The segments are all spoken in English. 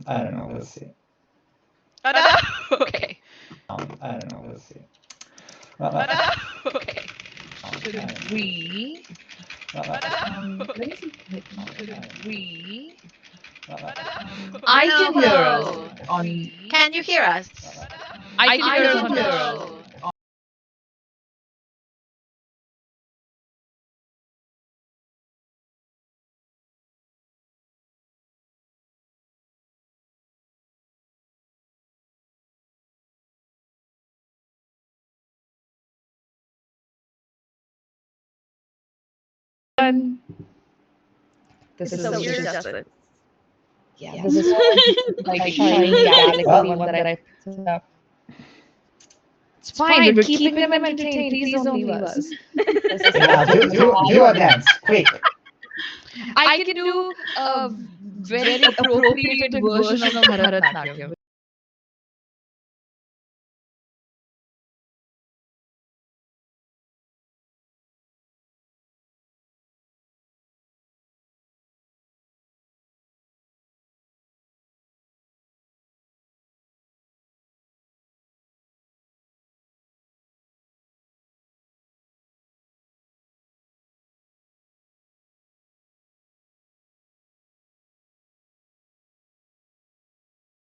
I don't know. We'll see. Oh no. Okay. I don't know. We'll see. Oh no. Okay. Should we? Oh no. Let me Okay. see. Should we? I I can hear us on. Can you hear us? I can hear us can on hear your. us. This is So just we're just yeah. This is like shiny galaxy one that I picked up. It's fine. We're keeping them entertained. Please don't leave us. Yeah, do a dance, quick. I can do a very appropriated version of Bharatanatyam.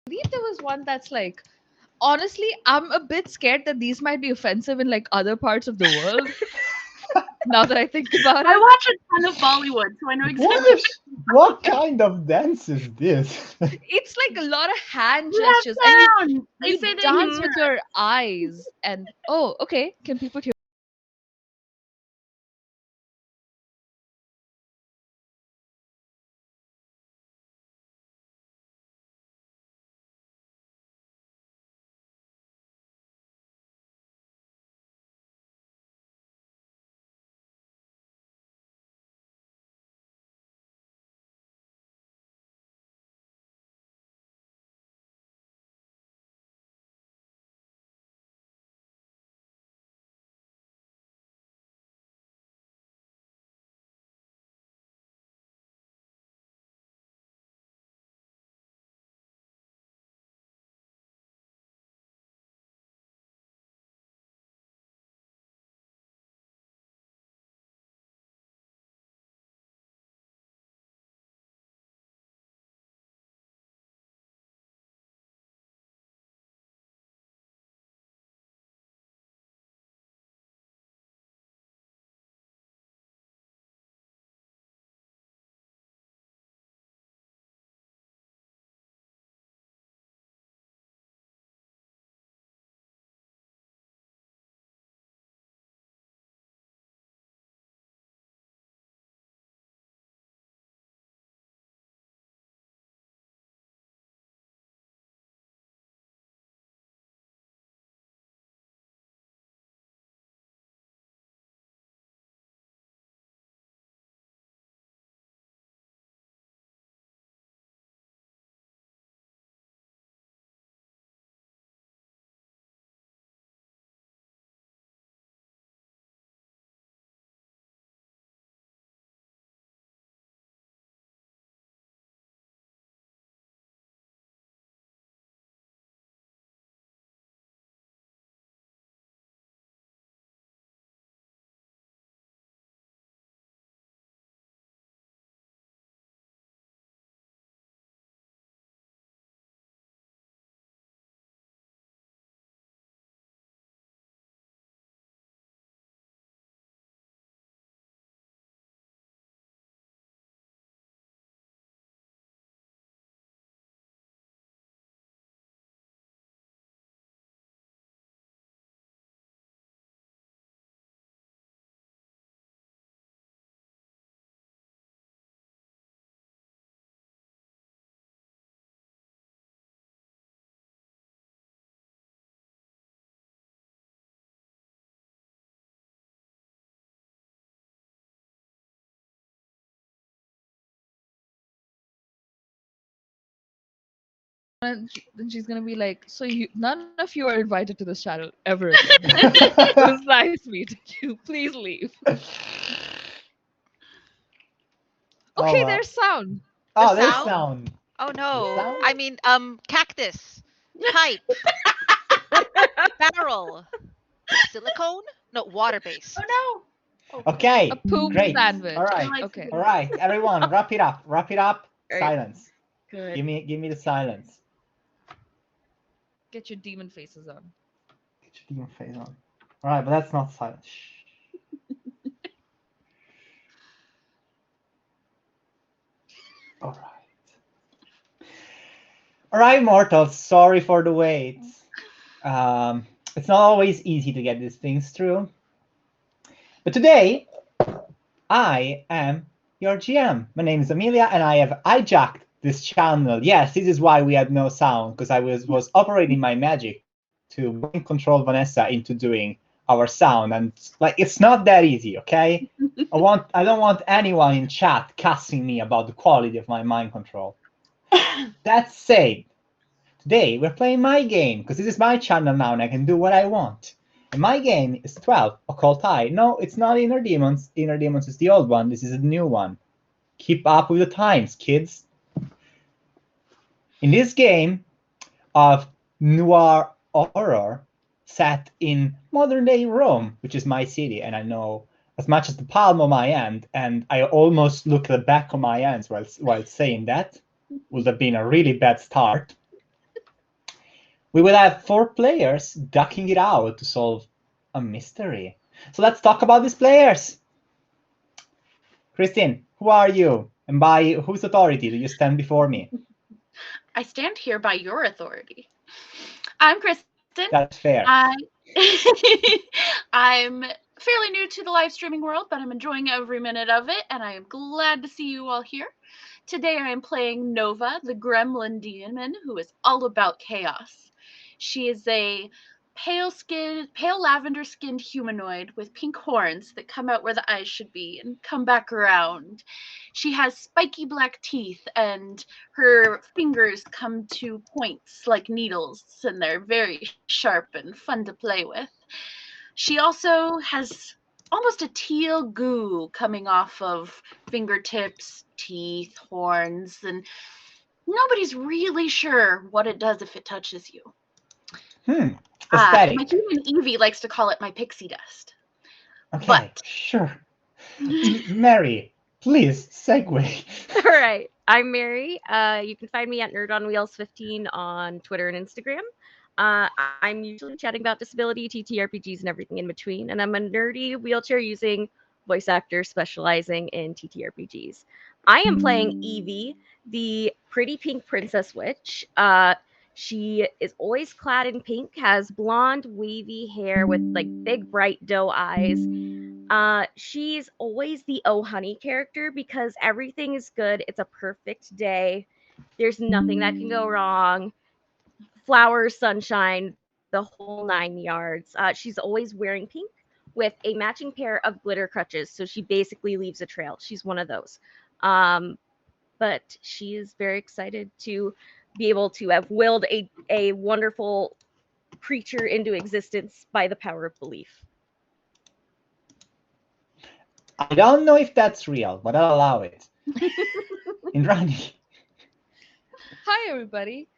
I believe there was one that's like, honestly, I'm a bit scared that these might be offensive in like other parts of the world. Now that I think about I it, watch a ton of Bollywood, so I know exactly. What kind of dance is this? it's like a lot of hand You have gestures. I mean, sound. They you say they dance can with your eyes, and oh, okay. Can people hear? And then she's gonna be like, "So you, none of you are invited to this channel ever again. It was nice meeting you. Please leave." Oh, Okay, well. there's sound. Oh, there's sound? sound. Oh no. Sound? I mean, cactus, pipe, barrel, silicone? No, water-based. Oh no. Okay, A poop great. sandwich. All right, Like- Okay. all right, everyone, wrap it up. Wrap it up. All right. Silence. Good. Give me the silence. Get your demon faces on. Get your demon face on. All right, but that's not silence. Shh. All right. All right, mortals. Sorry for the wait. It's not always easy to get these things through. But today, I am your GM. My name is Amelia, and I have hijacked this channel. Yes, this is why we had no sound, because I was operating my magic to mind control Vanessa into doing our sound, and like it's not that easy. Okay, I don't want anyone in chat cussing me about the quality of my mind control. That said, today we're playing my game because this is my channel now, and I can do what I want. And my game is 12, Occult Eye. No, it's not Inner Demons. Inner Demons is the old one. This is a new one. Keep up with the times, kids. In this game of noir horror set in modern-day Rome, which is my city, and I know as much as the palm of my hand, and I almost look at the back of my hands while saying that. Would have been a really bad start. We will have 4 players ducking it out to solve a mystery. So let's talk about these players. Christine, who are you? And by whose authority do you stand before me? I stand here by your authority. I'm Kristen. That's fair. I'm fairly new to the live streaming world, but I'm enjoying every minute of it, and I am glad to see you all here. Today I am playing Nova, the gremlin demon, who is all about chaos. She is a pale lavender-skinned humanoid with pink horns that come out where the eyes should be and come back around. She has spiky black teeth, and her fingers come to points like needles, and they're very sharp and fun to play with. She also has almost a teal goo coming off of fingertips, teeth, horns, and nobody's really sure what it does if it touches you. Aesthetic. My human Evie likes to call it my pixie dust. Okay, But sure. Mary, please segue. All right. I'm Mary. You can find me at Nerd on Wheels 15 on Twitter and Instagram. I'm usually chatting about disability, TTRPGs, and everything in between. And I'm a nerdy wheelchair-using voice actor specializing in TTRPGs. I am playing Evie, the pretty pink princess witch. She is always clad in pink, has blonde, wavy hair with like big, bright doe eyes. She's always the oh honey character because everything is good. It's a perfect day. There's nothing that can go wrong. Flowers, sunshine, the whole 9 yards. She's always wearing pink with a matching pair of glitter crutches. So she basically leaves a trail. She's one of those. But she is very excited to be able to have willed a wonderful creature into existence by the power of belief. I don't know if that's real, but I'll allow it. Indrani. Hi, everybody.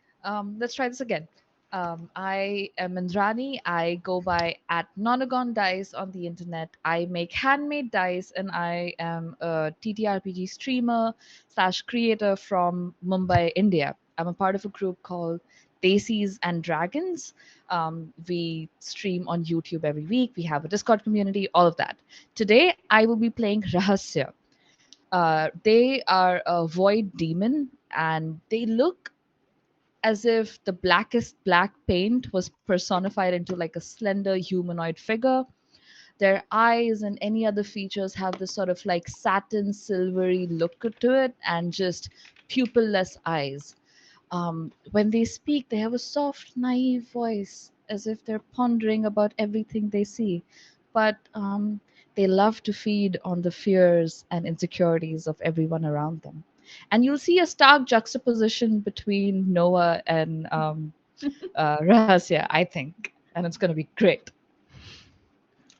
Let's try this again. I am Indrani. I go by at Nonagon Dice on the internet. I make handmade dice, and I am a TTRPG streamer / creator from Mumbai, India. I'm a part of a group called Desis and Dragons. We stream on YouTube every week. We have a Discord community, all of that. Today, I will be playing Rahasya. They are a void demon, and they look as if the blackest black paint was personified into like a slender humanoid figure. Their eyes and any other features have this sort of like satin silvery look to it, and just pupilless eyes. When they speak, they have a soft, naive voice, as if they're pondering about everything they see. But they love to feed on the fears and insecurities of everyone around them. And you'll see a stark juxtaposition between Noah and Rahasya, I think. And it's going to be great.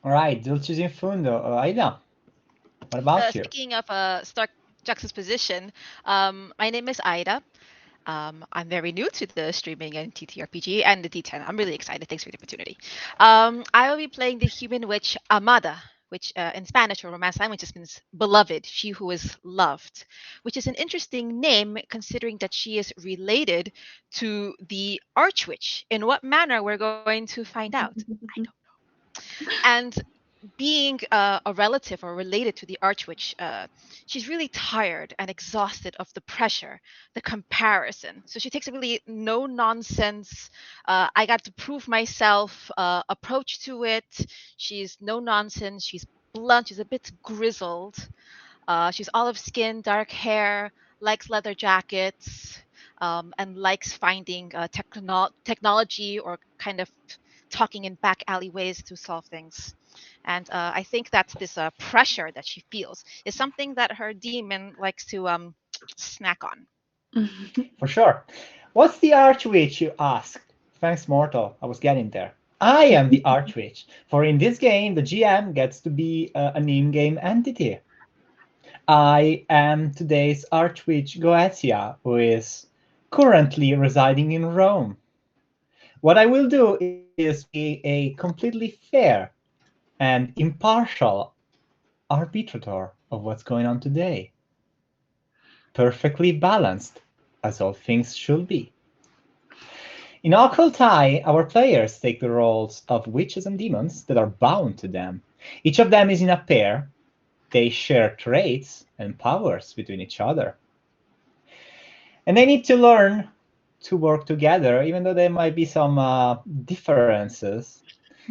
All right, Dulcis in Fundo. Aida, what about you? Speaking of stark juxtaposition, my name is Ida. I'm very new to the streaming and TTRPG and the D10. I'm really excited. Thanks for the opportunity. I will be playing the human witch Amada, which in Spanish or Romance language just means beloved, she who is loved, which is an interesting name considering that she is related to the Archwitch. In what manner, we're going to find out. I don't know. And being a relative or related to the Archwitch, she's really tired and exhausted of the pressure, the comparison. So she takes a really no nonsense, I got to prove myself approach to it. She's no nonsense. She's blunt. She's a bit grizzled. She's olive skin, dark hair, likes leather jackets, and likes finding technology or kind of talking in back alleyways to solve things. And I think that this pressure that she feels is something that her demon likes to snack on. For sure. What's the Archwitch, you asked? Thanks, Mortal. I was getting there. I am the Archwitch, for in this game, the GM gets to be an in-game entity. I am today's Archwitch Goetia, who is currently residing in Rome. What I will do is be a completely fair and impartial arbitrator of what's going on today. Perfectly balanced, as all things should be. In Occult Eye, our players take the roles of witches and demons that are bound to them. Each of them is in a pair. They share traits and powers between each other. And they need to learn to work together, even though there might be some differences.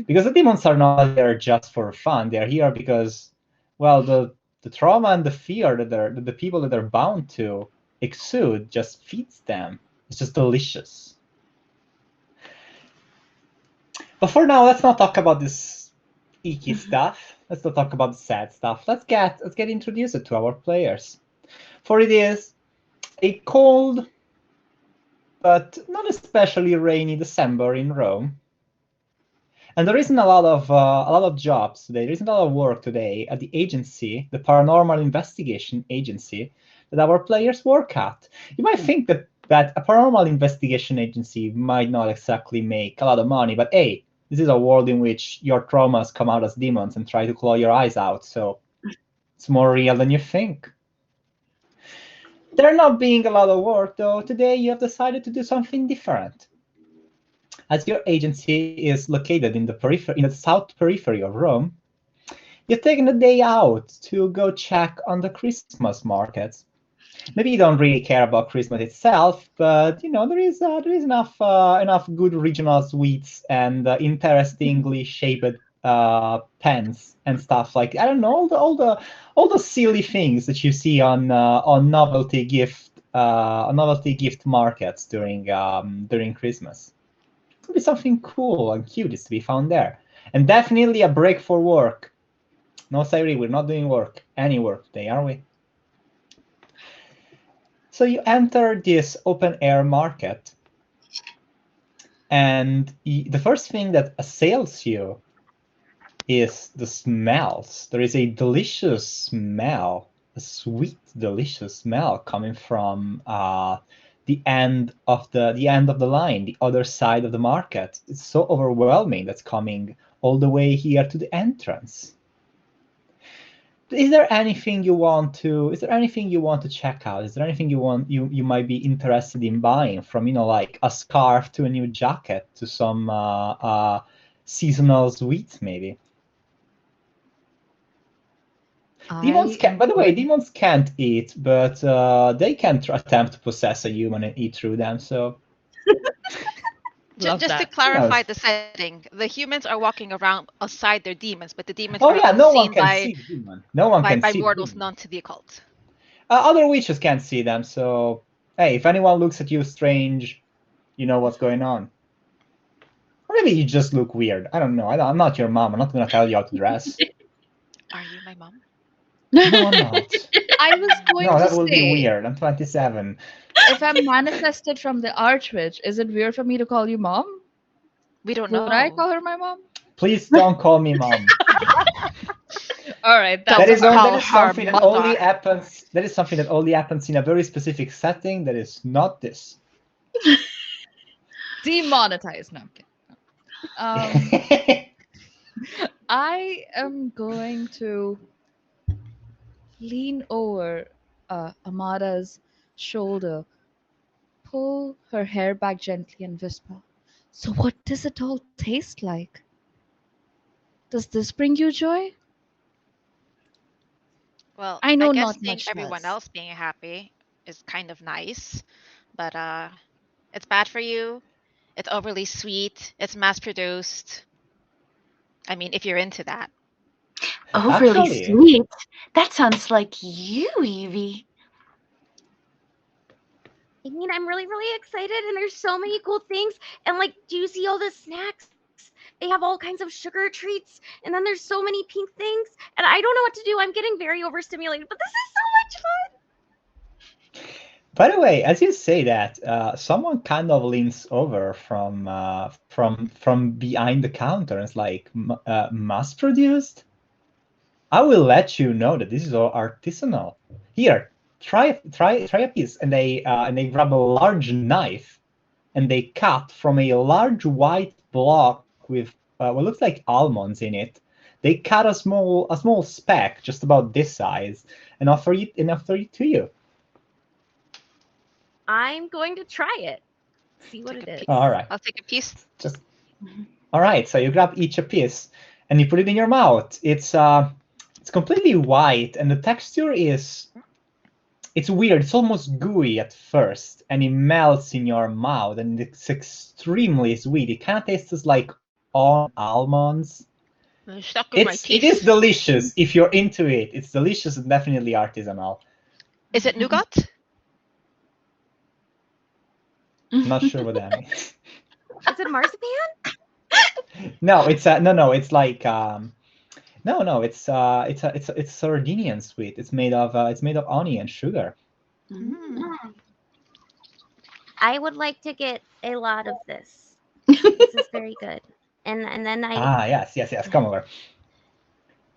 Because the demons are not there just for fun. They're here because, well, the trauma and the fear that the people that they're bound to exude just feeds them. It's just delicious. But for now, let's not talk about this icky stuff. Let's not talk about the sad stuff. Let's get introduced to our players. For it is a cold but not especially rainy December in Rome. And there isn't a lot of jobs today. There isn't a lot of work today at the agency, the paranormal investigation agency that our players work at. You might think that a paranormal investigation agency might not exactly make a lot of money, but hey, this is a world in which your traumas come out as demons and try to claw your eyes out, so it's more real than you think. There not being a lot of work, though, today you have decided to do something different. As your agency is located in the south periphery of Rome, you've taken a day out to go check on the Christmas markets. Maybe you don't really care about Christmas itself, but you know there is enough good regional sweets and interestingly shaped pens and stuff like, I don't know, all the silly things that you see on novelty gift markets during Christmas. Could be something cool and cute is to be found there, and definitely a break for work. No, sorry, we're not doing any work today, are we? So you enter this open air market, and the first thing that assails you is the smells. There is a delicious smell, a sweet, delicious smell coming from the end of the line, the other side of the market. It's so overwhelming that's coming all the way here to the entrance. Is there anything you want to check out? Is there anything you might be interested in buying, from, you know, like a scarf to a new jacket to some seasonal sweets maybe? Demons can't eat, but they can attempt to possess a human and eat through them, so Love Just to that. clarify the setting, the humans are walking around aside their demons, but the demons oh are yeah, no one unseen can by see the demon. No one can see mortals the demon. known to the occult. Other witches can't see them, so hey, if anyone looks at you strange, you know what's going on. Or maybe you just look weird. I don't know. I'm not your mom. I'm not going to tell you how to dress. Are you my mom? No, I'm not. I was going No, to that would be say, weird. I'm 27. if I'm manifested from the Archwitch, is it weird for me to call you mom? We don't Would I know. call her my mom? Please don't call me mom. All right, Don't That is call her something that only mother. happens. That is something that only happens in a very specific setting. That is not this. Demonetized. No, I'm kidding. I am going to lean over Amada's shoulder, pull her hair back gently, and whisper, "So, what does it all taste like? Does this bring you joy? Well, I I know guess not seeing much everyone does." else being happy is kind of nice, but it's bad for you. It's overly sweet. It's mass produced. I mean, if you're into that. Overly Actually, sweet. That sounds like you, Evie. I mean, I'm really, really excited, and there's so many cool things. And like, do you see all the snacks? They have all kinds of sugar treats, and then there's so many pink things, and I don't know what to do. I'm getting very overstimulated, but this is so much fun. by the way, as you say that, someone kind of leans over from behind the counter and is like, "Mass produced? I will let you know that this is all artisanal. Here, try a piece." And they grab a large knife and they cut from a large white block with what looks like almonds in it. They cut a small speck just about this size and offer it to you. I'm going to try it. See what Take it a piece. is. All right, I'll take a piece. just all right. So you grab each a piece and you put it in your mouth. It's completely white and the texture is it's weird. It's almost gooey at first, and it melts in your mouth, and it's extremely sweet. It kind of tastes like on almonds. It's stuck in my It is teeth. delicious if you're into it. It's delicious and definitely artisanal. Is it nougat? Not sure what that means. Is it marzipan? No, no. It's like no. It's Sardinian sweet. It's made of honey and sugar. Mm. I would like to get a lot of this. This is very good. And then I Yes. Come over.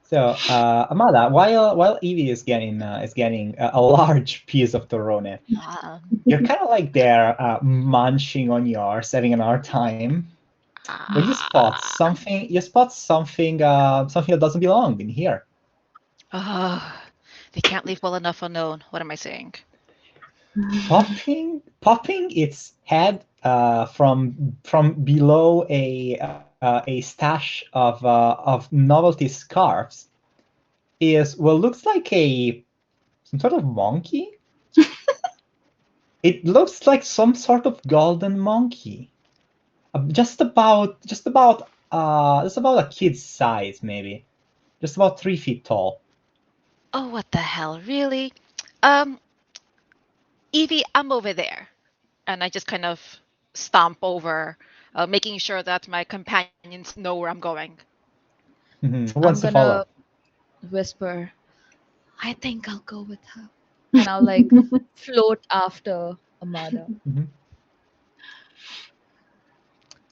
So, Amada, while Evie is getting a large piece of Torrone, Ah. you're kind of like there, munching on yours, having an hard time. When you spot Ah. something, something that doesn't belong in here. Ah. They can't leave well enough unknown. What am I saying? Popping its head from below a stash of novelty scarves is what looks like some sort of monkey. It looks like some sort of golden monkey. Just about a kid's size, maybe. Just about 3 feet tall. Oh, what the hell? Really? Um, Evie, I'm over there. And I just kind of stomp over, making sure that my companions know where I'm going. Who I'm wants to gonna follow? whisper, "I think I'll go with her." And I'll like float after Amada. Mhm.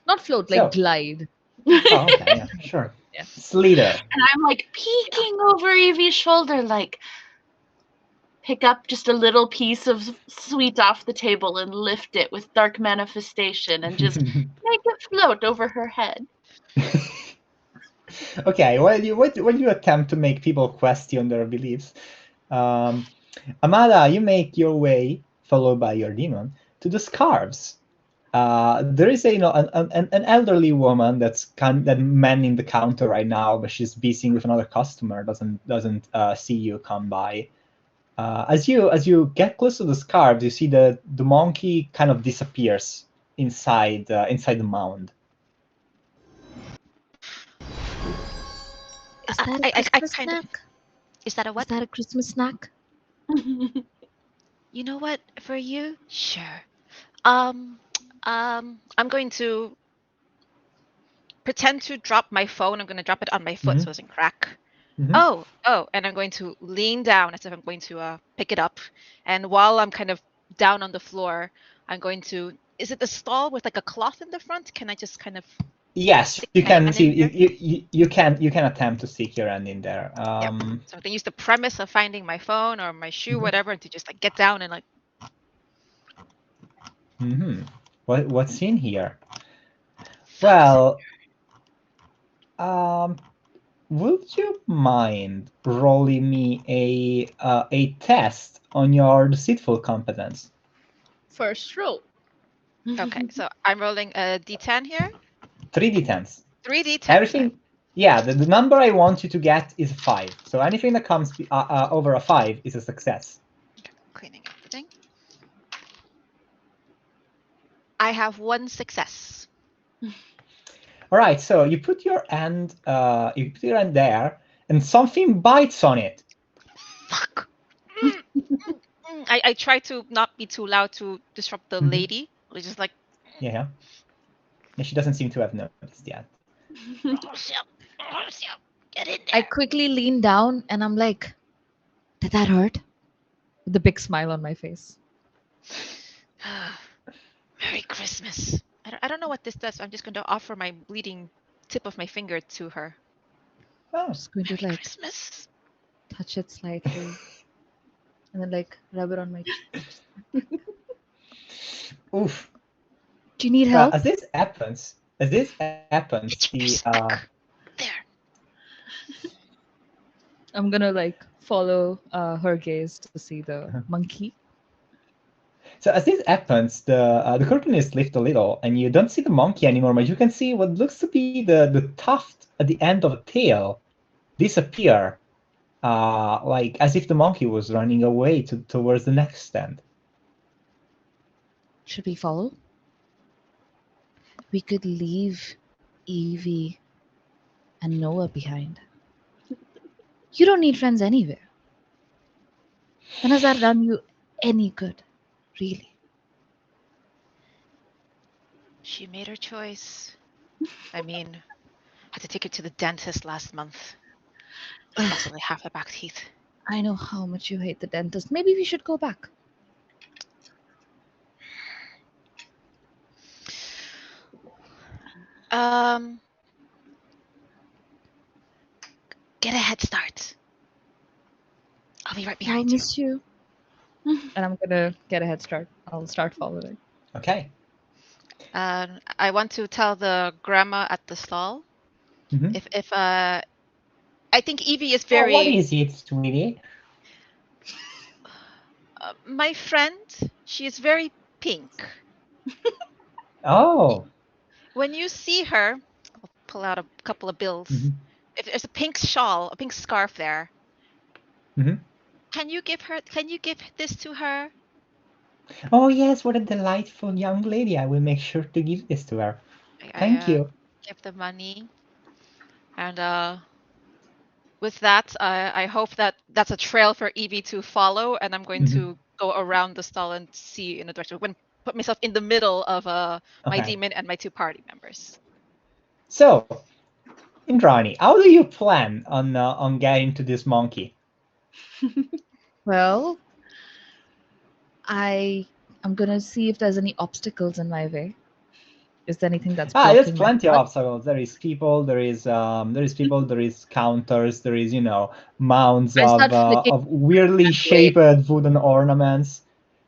Not float, like So, glide. oh, okay, yeah, sure. Yeah. Slither. And I'm like peeking over Evie's shoulder, like pick up just a little piece of sweet off the table and lift it with dark manifestation and just make it float over her head. Okay, when you attempt to make people question their beliefs, um, Amada, you make your way, followed by your demon, to the scarves. There is an elderly woman that manning the counter right now, but she's busy with another customer. Doesn't see you come by. As you get close to the scarves, you see the monkey kind of disappears inside the mound. Is that a I Christmas kind of. snack? Is that a Is what? that a Christmas snack? You know what? For you, sure. Um, I'm going to pretend to drop my phone. I'm going to drop it on my foot so it Mm-hmm. doesn't crack. Mm-hmm. Oh, and I'm going to lean down as if I'm going to pick it up. And while I'm kind of down on the floor, I'm going to. Is it a stall with like a cloth in the front? Can I just kind of Yes, stick you my can hand in see there? you can attempt to stick your hand in there. Yep. So I can use the premise of finding my phone or my shoe, Mhm. whatever, to just like get down and like. Mhm. What's in here? Well, would you mind rolling me a test on your deceitful competence? First roll. Okay, so I'm rolling a d10 here. 3d10s. 3d10. Everything. Yeah, the number I want you to get is 5. So anything that comes over a 5 is a success. Okay, cleaning everything. I have 1 success. All right, so you put your hand there, and something bites on it. Fuck. I try to not be too loud to disrupt the lady. It's just like, Yeah. She doesn't seem to have noticed yet. oh shit, get in I there. quickly lean down and I'm like, did that hurt? With a big smile on my face. Merry Christmas. I don't know what this does. I'm just going to offer my bleeding tip of my finger to her. Oh, I'm just going to Merry like Christmas. touch it slightly. And then like rub it on my cheek. oof. Do you need help? As this happens, Itch my stomach. There. I'm gonna like follow her gaze to see the monkey. So as this happens, the curtain is lifted a little, and you don't see the monkey anymore, but you can see what looks to be the tuft at the end of a tail disappear, like as if the monkey was running away towards the next stand. Should we follow? We could leave Evie and Noah behind. You don't need friends anywhere. When has that done you any good? Really? She made her choice. I mean, had to take her to the dentist last month. She lost only half her back teeth. I know how much you hate the dentist. Maybe we should go back. Get a head start. I'll be right I'll behind you. miss you. And I'm gonna get a head start. I'll start following. Okay. I want to tell the grandma at the stall Mhm. if I think Evie is Oh, very. what is it, sweetie? My friend, she is very pink. Oh. When you see her, I'll pull out a couple of bills. Mhm. If there's a pink shawl, a pink scarf there, Mhm. can you give this to her? Oh yes, what a delightful young lady! I will make sure to give this to her. Thank you. Give the money, and with that, I hope that that's a trail for Evie to follow, and I'm going to go around the stall and see in the direction. When put myself in the middle of my Okay. demon and my 2 party members. So, Indrani, how do you plan on getting to this monkey? Well, I'm gonna see if there's any obstacles in my way. Is there anything that's There's blocking my plenty of path? obstacles. There is people. There is people. There is counters. There is mounds I start flicking of weirdly away. shaped wooden ornaments.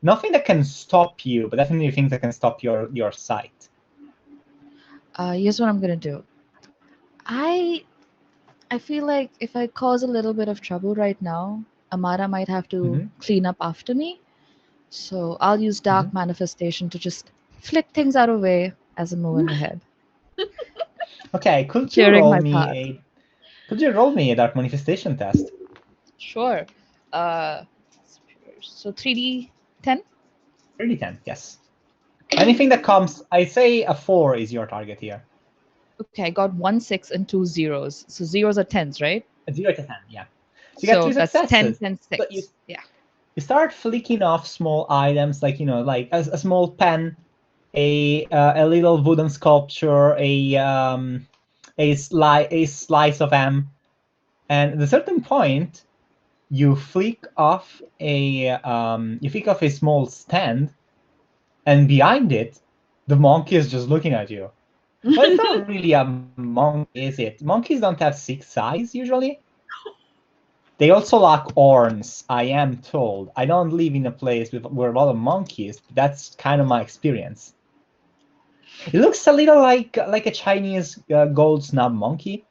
Nothing that can stop you, but definitely things that can stop your sight. Here's what I'm gonna do. I feel like if I cause a little bit of trouble right now, Amara might have to clean up after me. So I'll use dark manifestation to just flick things out of the way as I'm moving ahead. Okay, could you Clearing roll my me path. a dark manifestation test? Sure. So 3d10? 3d10, yes. Anything that comes, I say a 4 is your target here. Okay, I got 1 6 and 2 zeros. So zeros are 10s, right? 0 to 10, yeah. So you get 3 that's 10, successes. 10, 6. So you Yeah. start flicking off small items like like a small pen, a little wooden sculpture, a slice of ham, and at a certain point you flick off a small stand, and behind it the monkey is just looking at you. But it's not really a monkey, is it? Monkeys don't have 6 eyes usually. They also lack horns, I am told. I don't live in a place where a lot of monkeys, but that's kind of my experience. It looks a little like a Chinese gold snub monkey,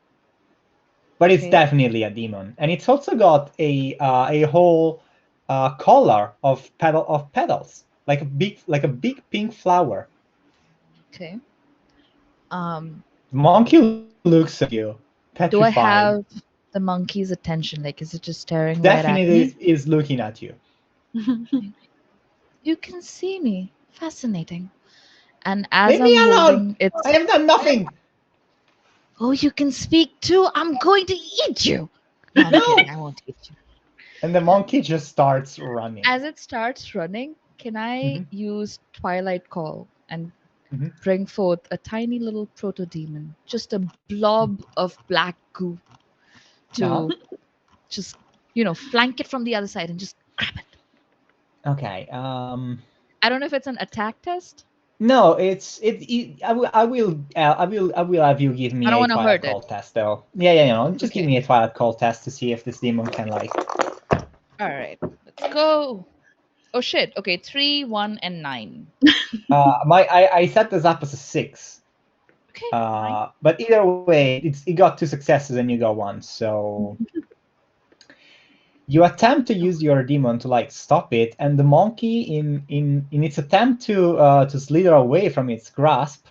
but it's Okay. definitely a demon, and it's also got a whole collar of petals, like a big pink flower. Okay. Um, The monkey looks at you, do I petrified. have the monkey's attention? Like, is it just staring right at Definitely me? is looking at you. You can see me. Fascinating. And as Leave me I'm alone! holding its, I have done nothing. oh, you can speak too. I'm going to eat you. No, I'm No. kidding. I won't eat you. And the monkey just starts running. As it starts running, can I Mhm. use Twilight Call and Mhm. bring forth a tiny little proto demon, just a blob of black goo, Uh-huh. to just flank it from the other side and just grab it. Okay. I don't know if it's an attack test. No, I will have you give I me don't a want to Twilight hurt Call it. test though. Yeah. Just give Okay. me a Twilight Call test to see if this demon can like. All right. Let's go. Oh shit. Okay, 3, 1, and 9. I set this up as a 6. Okay, fine. But either way, it got 2 successes and you got 1. So you attempt to use your demon to like stop it, and the monkey in its attempt to slither away from its grasp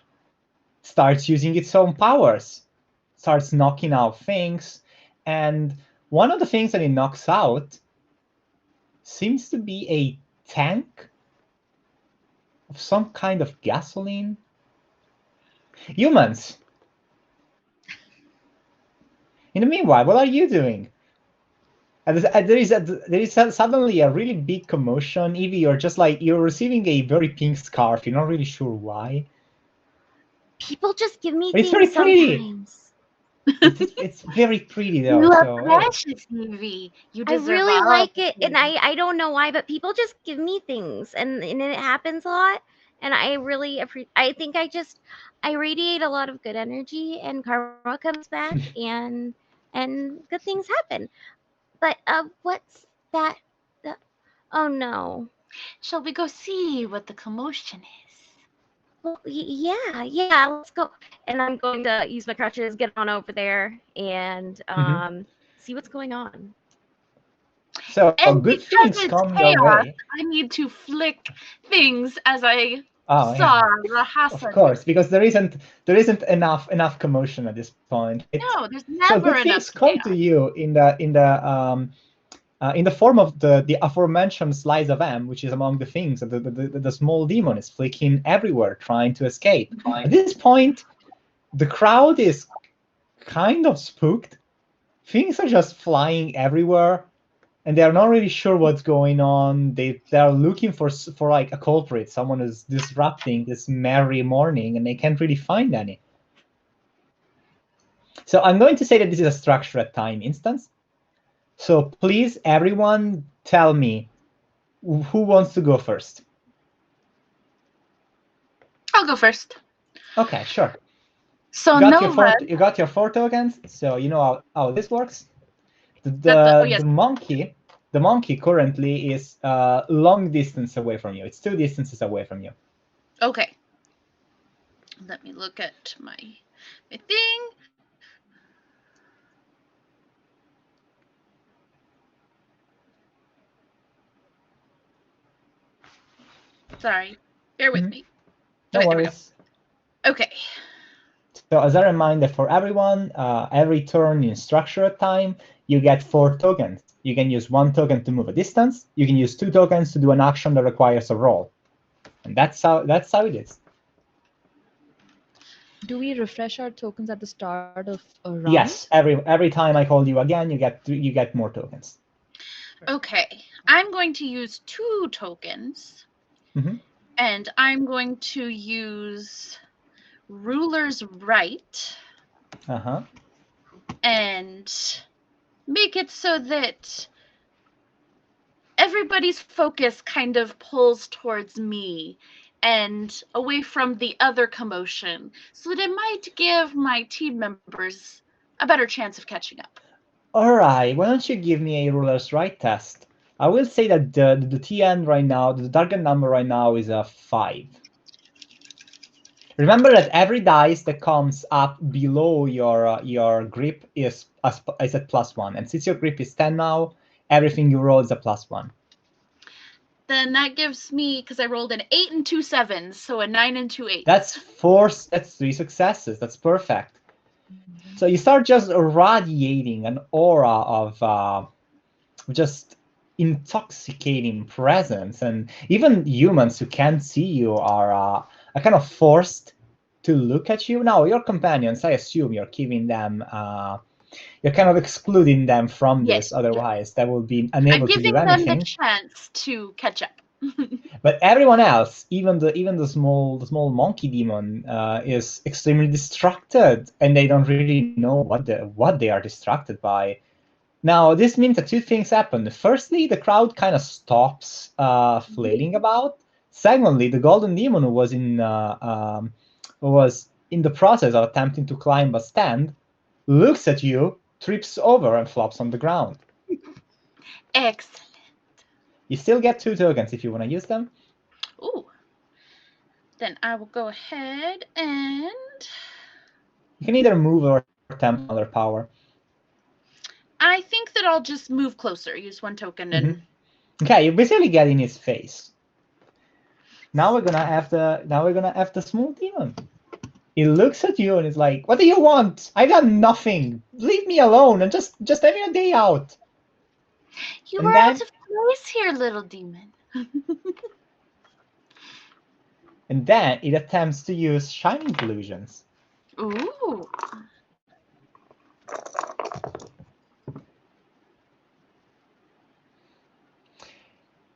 starts using its own powers, starts knocking out things, and one of the things that it knocks out seems to be a tank of some kind of gasoline. Humans, in the meanwhile, what are you doing? And there is suddenly a really big commotion. Evie, you're just like you're receiving a very pink scarf. You're not really sure why, People just give me but it's very things pretty. sometimes. It's very pretty though. You are So precious, Evie. You I deserve really all like the it, and praise. I don't know why, but people just give me things, and it happens a lot. And I really appreciate. I think I radiate a lot of good energy, and karma comes back, and good things happen. But what's that? The, oh no. Shall we go see what the commotion is? Well, yeah. Let's go. And I'm going to use my crutches, get on over there, and see what's going on. so And good because things it's come your chaos, way. I need to flick things as I Oh saw yeah, of Rahasa do. course, because there isn't enough commotion at this point. No, there's So never good enough things come to chaos. you in the form of the aforementioned slice of M, which is among the things that the small demon is flicking everywhere, trying to escape. At this point, the crowd is kind of spooked. Things are just flying everywhere, and they're not really sure what's going on. They're looking for like a culprit, someone who's disrupting this merry morning, and they can't really find any. So I'm going to say that this is a structured time instance. So please, everyone, tell me who wants to go first. I'll go first. Okay, sure. So You Nova, got your 4 tokens, so you know how this works. oh The yes, monkey currently is long distance away from you. It's 2 distances away from you. okay. Let me look at my thing. Sorry, bear with me. No Okay, there we go. worries. Okay. So as a reminder for everyone, every turn in structured time, you get 4 tokens. You can use 1 token to move a distance. You can use 2 tokens to do an action that requires a roll, and that's how it is. Do we refresh our tokens at the start of a round? Yes, every time I call you again, you get more tokens. Okay. I'm going to use 2 tokens, and I'm going to use Ruler's Right. And make it so that everybody's focus kind of pulls towards me and away from the other commotion, so that it might give my team members a better chance of catching up. All right, why don't you give me a Ruler's Right test? I will say that the TN right now, the target number right now is a 5. Remember that every dice that comes up below your grip is at +1, and since your grip is 10 now, everything you roll is a +1. Then that gives me, because I rolled an 8 and 2 7s, so a 9 and 2 8s. That's 4. That's 3 successes. That's perfect. So you start just radiating an aura of just intoxicating presence, and even humans who can't see you are kind of forced to look at you. Now, your companions, I assume you're keeping them, you're kind of excluding them from this, Yes, otherwise they will be I'm unable to giving do them anything. the chance to catch up. But everyone else, even the small monkey demon, is extremely distracted, and they don't really know what they are distracted by. Now, this means that two things happen. Firstly, the crowd kind of stops flailing about. Secondly, the golden demon who was in the process of attempting to climb a stand looks at you, trips over, and flops on the ground. Excellent. You still get 2 tokens if you want to use them. Ooh. Then I will go ahead and You can either move or attempt another power. I think that I'll just move closer, use 1 token, and Okay, you basically get in his face. Now we're gonna have the small demon. He looks at you and is like, "What do you want? I've done nothing. Leave me alone and just have me a day out." you And are then out of place here, little demon. it attempts to use shining illusions. Ooh.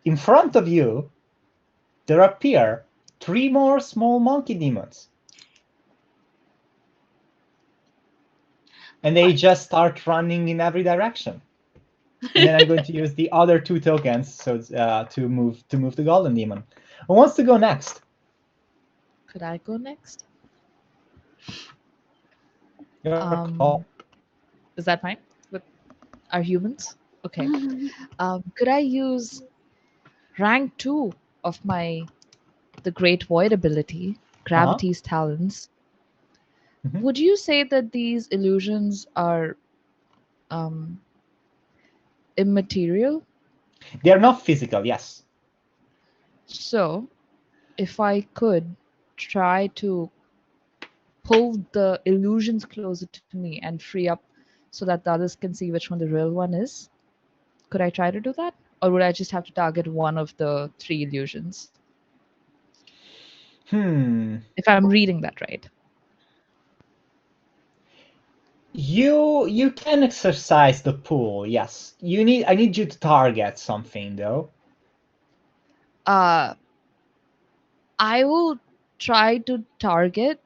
In front of you, there appear 3 more small monkey demons. And they What? just start running in every direction. And then I'm going to use the other 2 tokens to move the golden demon. Who wants to go next? Could I go next? Your call. Is that fine with our humans? Okay. Could I use rank 2 of the Great Void ability, Gravity's Talons? Mhm. Would you say that these illusions are immaterial? They're not physical, yes. So, if I could try to pull the illusions closer to me and free up so that the others can see which one the real one is, could I try to do that? Or would I just have to target one of the 3 illusions? If I'm reading that right. You can exercise the pull, yes. I need you to target something though. I will try to target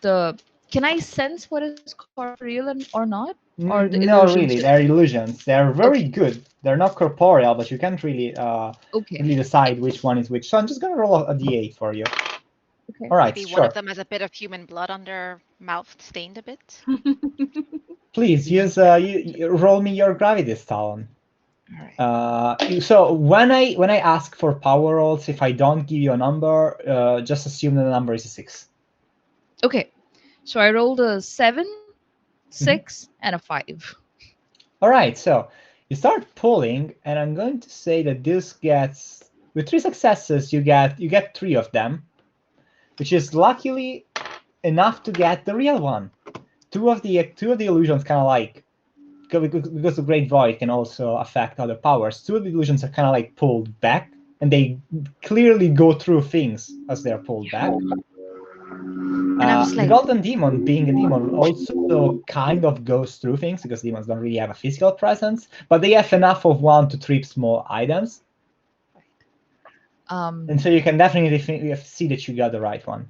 the. Can I sense what is corporeal or not? Or the No, illusions? really, they're illusions. They're very good. They're not corporeal, but you can't really really decide which one is which. So I'm just gonna roll a d8 for you. Okay. All right, Maybe sure. one of them has a bit of human blood on their mouth, stained a bit. Please use you roll me your gravity's talon. All right. So when I ask for power rolls, if I don't give you a number, just assume that the number is a 6. Okay. So I rolled a 7, 6, and a 5. All right, so you start pulling, and I'm going to say that this gets, with 3 successes, you get 3 of them, which is luckily enough to get the real one. Two of the illusions kind of like, because the Great Void can also affect other powers. 2 of the illusions are kind of like pulled back, and they clearly go through things as they're pulled back. And I was The like, golden demon, being a demon, also kind of goes through things because demons don't really have a physical presence, but they have enough of one to trip small items. And so you can definitely see that you got the right one.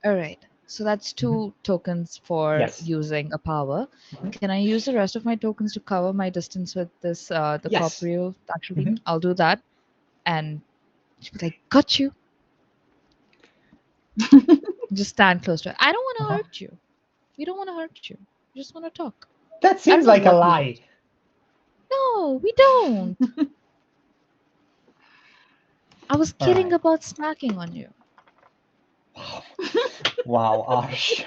all right. So that's 2 tokens for Yes. using a power. Can I use the rest of my tokens to cover my distance with this the Yes. corporeal actually? I'll do that. And she'll be like, got you. Just stand close to her. I don't want to hurt you. We don't want to hurt you. We just want to talk. That seems like a lie. No, we don't. I was kidding about smacking on you. Wow, Arsh.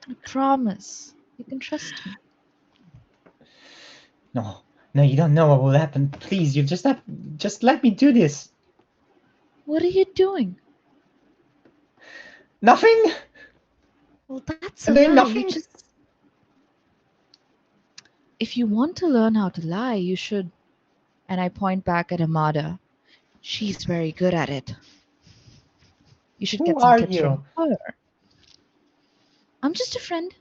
I promise. You can trust me. No, no, you don't know what will happen. Please, just let me do this. What are you doing? Nothing. Well, that's a I'm doing lie. You nothing. just. If you want to learn how to lie, you should. And I point back at Amada. She's very good at it. You should Who get some are tips from you? her. I'm just a friend.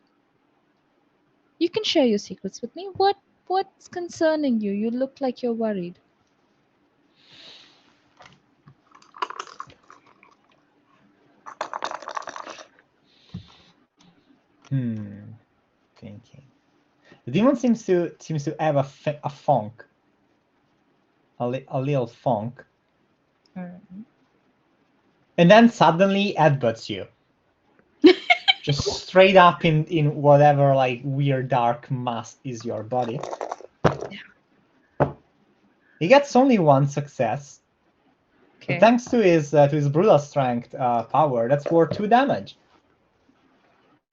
You can share your secrets with me. What's concerning you? You look like you're worried. Hmm. Thinking. The demon seems to have a funk, a little funk, Alright. and then suddenly headbutts you, just straight up in whatever like weird dark mass is your body. He gets only one success, but Okay. thanks to his brutal strength power, that's worth 2 damage.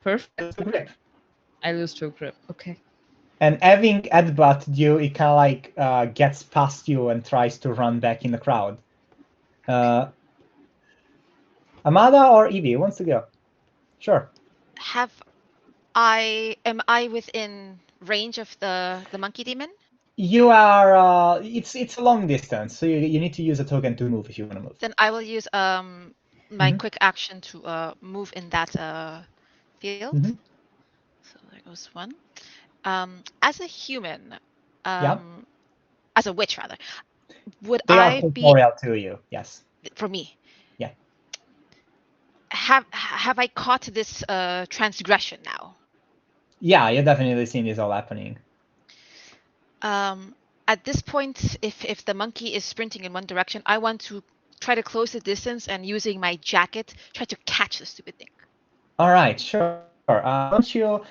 Perfect. That's the grip. I lose 2 grip. Okay. And having headbutted you, it kind of like gets past you and tries to run back in the crowd. Amada or Evie, who wants to go? Sure. Am I within range of the monkey demon? You are. It's a long distance, so you need to use a token to move if you want to move. Then I will use my Mhm. quick action to move in that field. Mhm. So there goes one. As a human, Yeah, as a witch rather, would they are I be corporeal to you. Yes. for me? Yeah. Have I caught this transgression now? Yeah, you've definitely seen this all happening. At this point, if the monkey is sprinting in one direction, I want to try to close the distance and using my jacket try to catch the stupid thing. All right, sure. Why don't you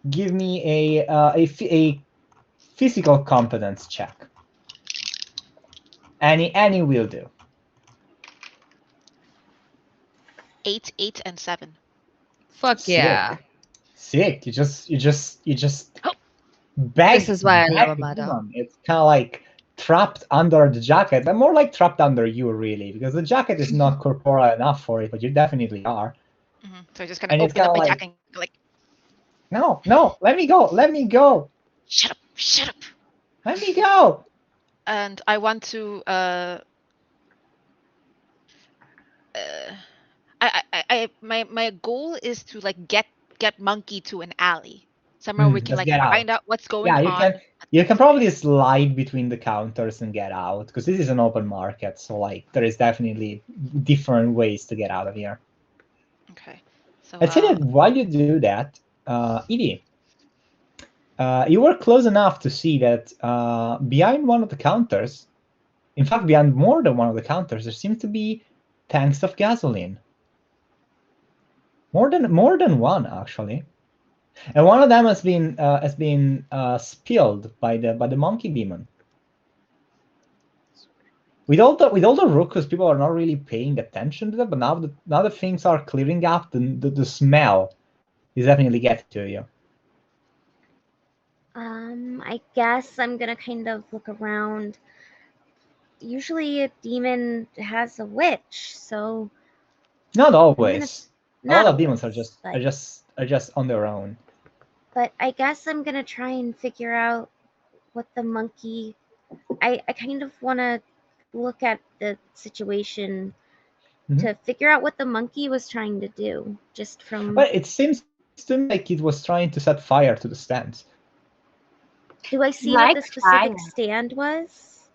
give me a physical competence check? Any will do. 8, 8, and 7. Fuck yeah. Sick. Sick. You just Oh, This is why I love bag the Amada. demon. It's kind of like trapped under the jacket, but more like trapped under you, really, because the jacket is not corporeal enough for it, but you definitely are. So I just kind of And it's open kind up of my like, jacket and go like, no, let me go, let me go, shut up. let me go. And I want to uh my goal is to like get monkey to an alley somewhere we can Just like get find out. out what's going Yeah, on. you can probably slide between the counters and get out, because this is an open market, so like there is definitely different ways to get out of here. Okay, so I'd say that while you do that, Edie, you were close enough to see that behind one of the counters, in fact, behind more than one of the counters, there seems to be tanks of gasoline. More than one, actually, and one of them has been spilled by the monkey demon. With all the ruckus, people are not really paying attention to that. But now that things are clearing up, the smell is definitely getting to you. I guess I'm gonna kind of look around. Usually a demon has a witch, so Not I'm gonna always. A not lot of demons always, are just on their own. but I guess I'm gonna try and figure out what the monkey. I kind of want to look at the situation Mhm. to figure out what the monkey was trying to do, just from. But it seems to me like it was trying to set fire to the stands. Do I see what Like the specific fire. stand was?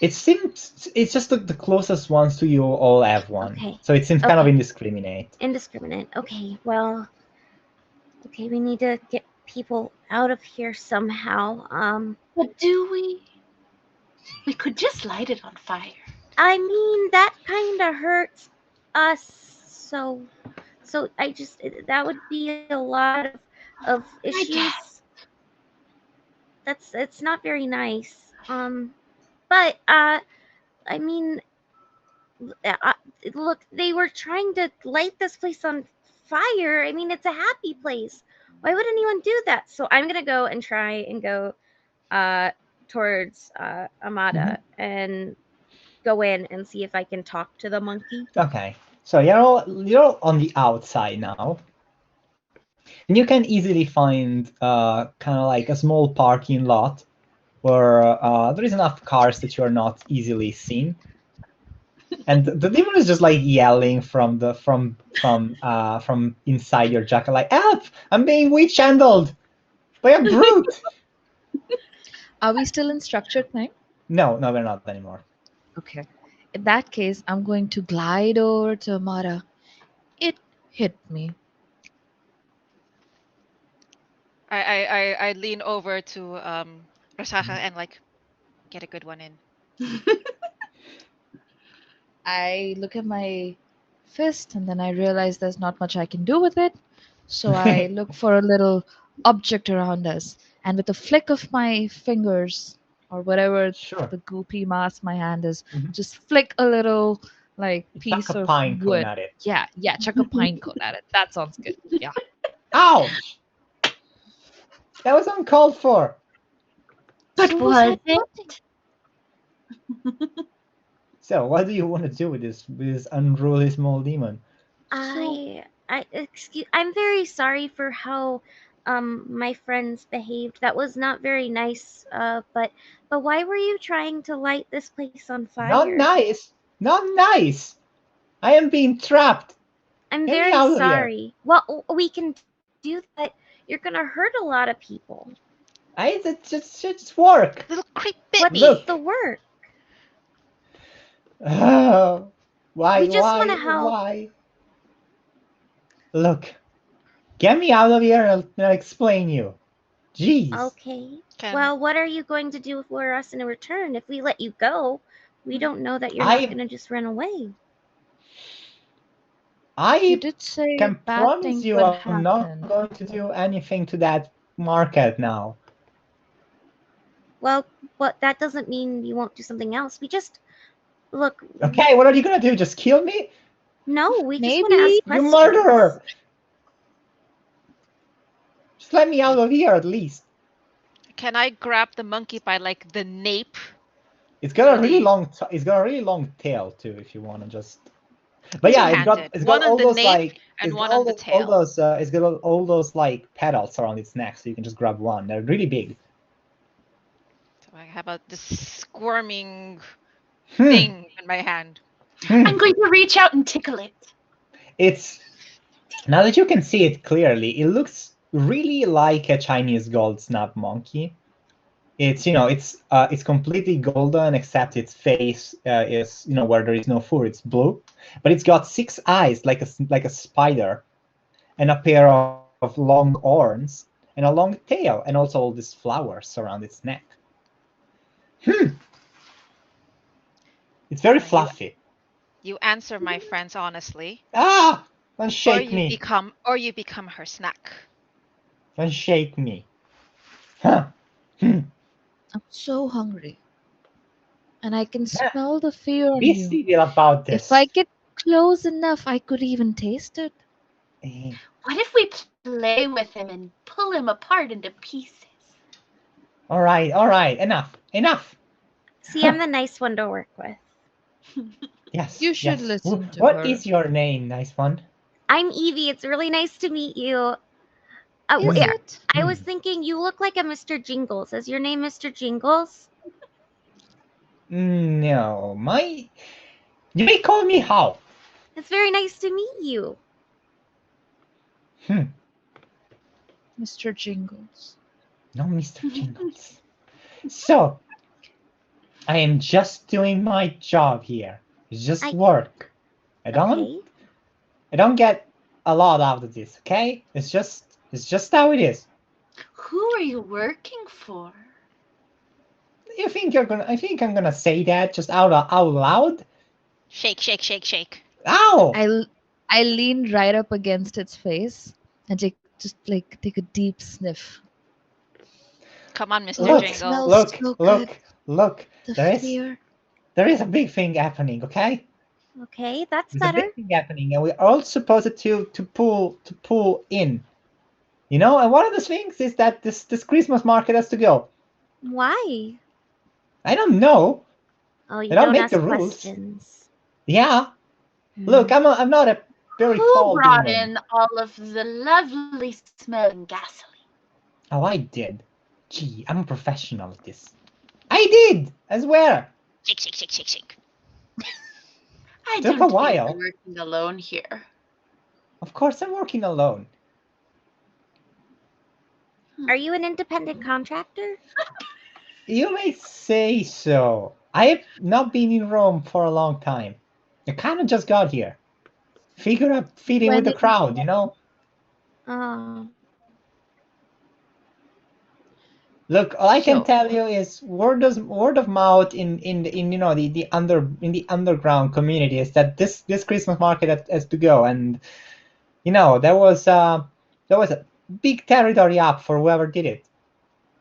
It seems it's just the closest ones to you all have one, Okay. so it seems kind of Okay. indiscriminate. Indiscriminate. Okay, well, okay, we need to get people out of here somehow. But do we? We could just light it on fire. I mean that kind of hurts us, so I just that would be a lot of I issues. guess. It's not very nice. But I mean, look, they were trying to light this place on fire. I mean, it's a happy place. Why would anyone do that? So I'm gonna go and try and go towards Amada and go in and see if I can talk to the monkey. Okay, so you're on the outside now, and you can easily find kind of like a small parking lot where there is enough cars that you are not easily seen. And the demon is just like yelling from inside your jacket, like, "Help! I'm being witch handled by a brute." Are we still in structured time? No, we're not anymore. Okay. In that case, I'm going to glide over to Amara. It hit me. I lean over to Rasaha and like get a good one in. I look at my fist and then I realize there's not much I can do with it. So I look for a little object around us. And with a flick of my fingers or whatever Sure. the goopy mass my hand is, Mhm. just flick a little like Chuck piece a of pine cone wood. at it. Yeah, chuck a pine cone at it. That sounds good. Yeah. Ouch! That was uncalled for. But So was that it? nothing? So, what do you want to do with this unruly small demon? I'm very sorry for how my friends behaved. That was not very nice. But why were you trying to light this place on fire? Not nice. Not nice. I am being trapped. I'm Get me very out of here. sorry. Well, we can do that. You're gonna hurt a lot of people. It just work. Little creep What's bit me. Look. the work? Why? We just wanna help. Why? Look, get me out of here and I'll explain you. Jeez. Okay. Can Well, what are you going to do for us in return? If we let you go, we don't know that you're I- not gonna just run away. You I did say can bad promise things you would I'm not happen. going to do anything to that market now. Well, but that doesn't mean you won't do something else. We just look. Okay, what are you gonna do? Just kill me? No, we just want to Maybe ask You questions. murderer! Just let me out of here at least. I grab the monkey by like the nape? It's got a Or really the- long. It's got a really long tail too. If you want to just. But yeah, Two-handed. it's One got on all the those nape like. and It's one got all on the those, tail. it's got all those like petals around its neck, so you can just grab one. They're really big. So I have this squirming Hmm. thing in my hand. I'm going to reach out and tickle it. It's now that you can see it clearly, it looks really like a Chinese gold snap monkey. It's it's completely golden except its face is where there is no fur, it's blue, but it's got 6 eyes like a spider, and a pair of long horns and a long tail, and also all these flowers around its neck. It's very fluffy. You answer my friends honestly, Don't or shake you me. become her snack. Don't shake me. Huh. I'm so hungry. And I can smell the fear on Be you. civil about this. If I get close enough, I could even taste it. What if we play with him and pull him apart into pieces? All right, enough. See, I'm the nice one to work with. Yes. You should yes. listen to What her. is your name, nice one? I'm Evie. It's really nice to meet you. Is Yeah, it? I was thinking you look like a Mr. Jingles. Is your name Mr. Jingles? No, you may call me How. It's very nice to meet you. Mr. Jingles. No, Mr. Jingles. So, I am just doing my job here. It's just work. I don't get a lot out of this, okay? It's just how it is. Who are you working for? I think I'm gonna say that just out loud. Shake, shake, shake, shake. Ow! I lean right up against its face and take a deep sniff. Come on, Mr. Look, Jingle. smells so good. look. The There fear. is a big thing happening, okay? Okay, that's There's a better. big thing happening, and we're all supposed to pull in. You know, and one of the things is that this Christmas market has to go. Why? I don't know. Oh, I you don't don't make the ask rules. questions. Yeah. Look, Hmm. I'm not a very Who tall brought demon. in all of the lovely smelling gasoline? Oh, I did. Gee, I'm a professional at this. I did, I swear. Shake, shake, shake, shake, shake. I Took a don't think while. you're working alone here. Of course, I'm working alone. Are you an independent contractor? You may say so. I have not been in Rome for a long time. I kind of just got here. Figure out fitting with When the did you crowd, you know? Oh, Look, all I can So, tell you is word of mouth in you know the underground community is that this Christmas market has to go, and you know there was a big territory up for whoever did it.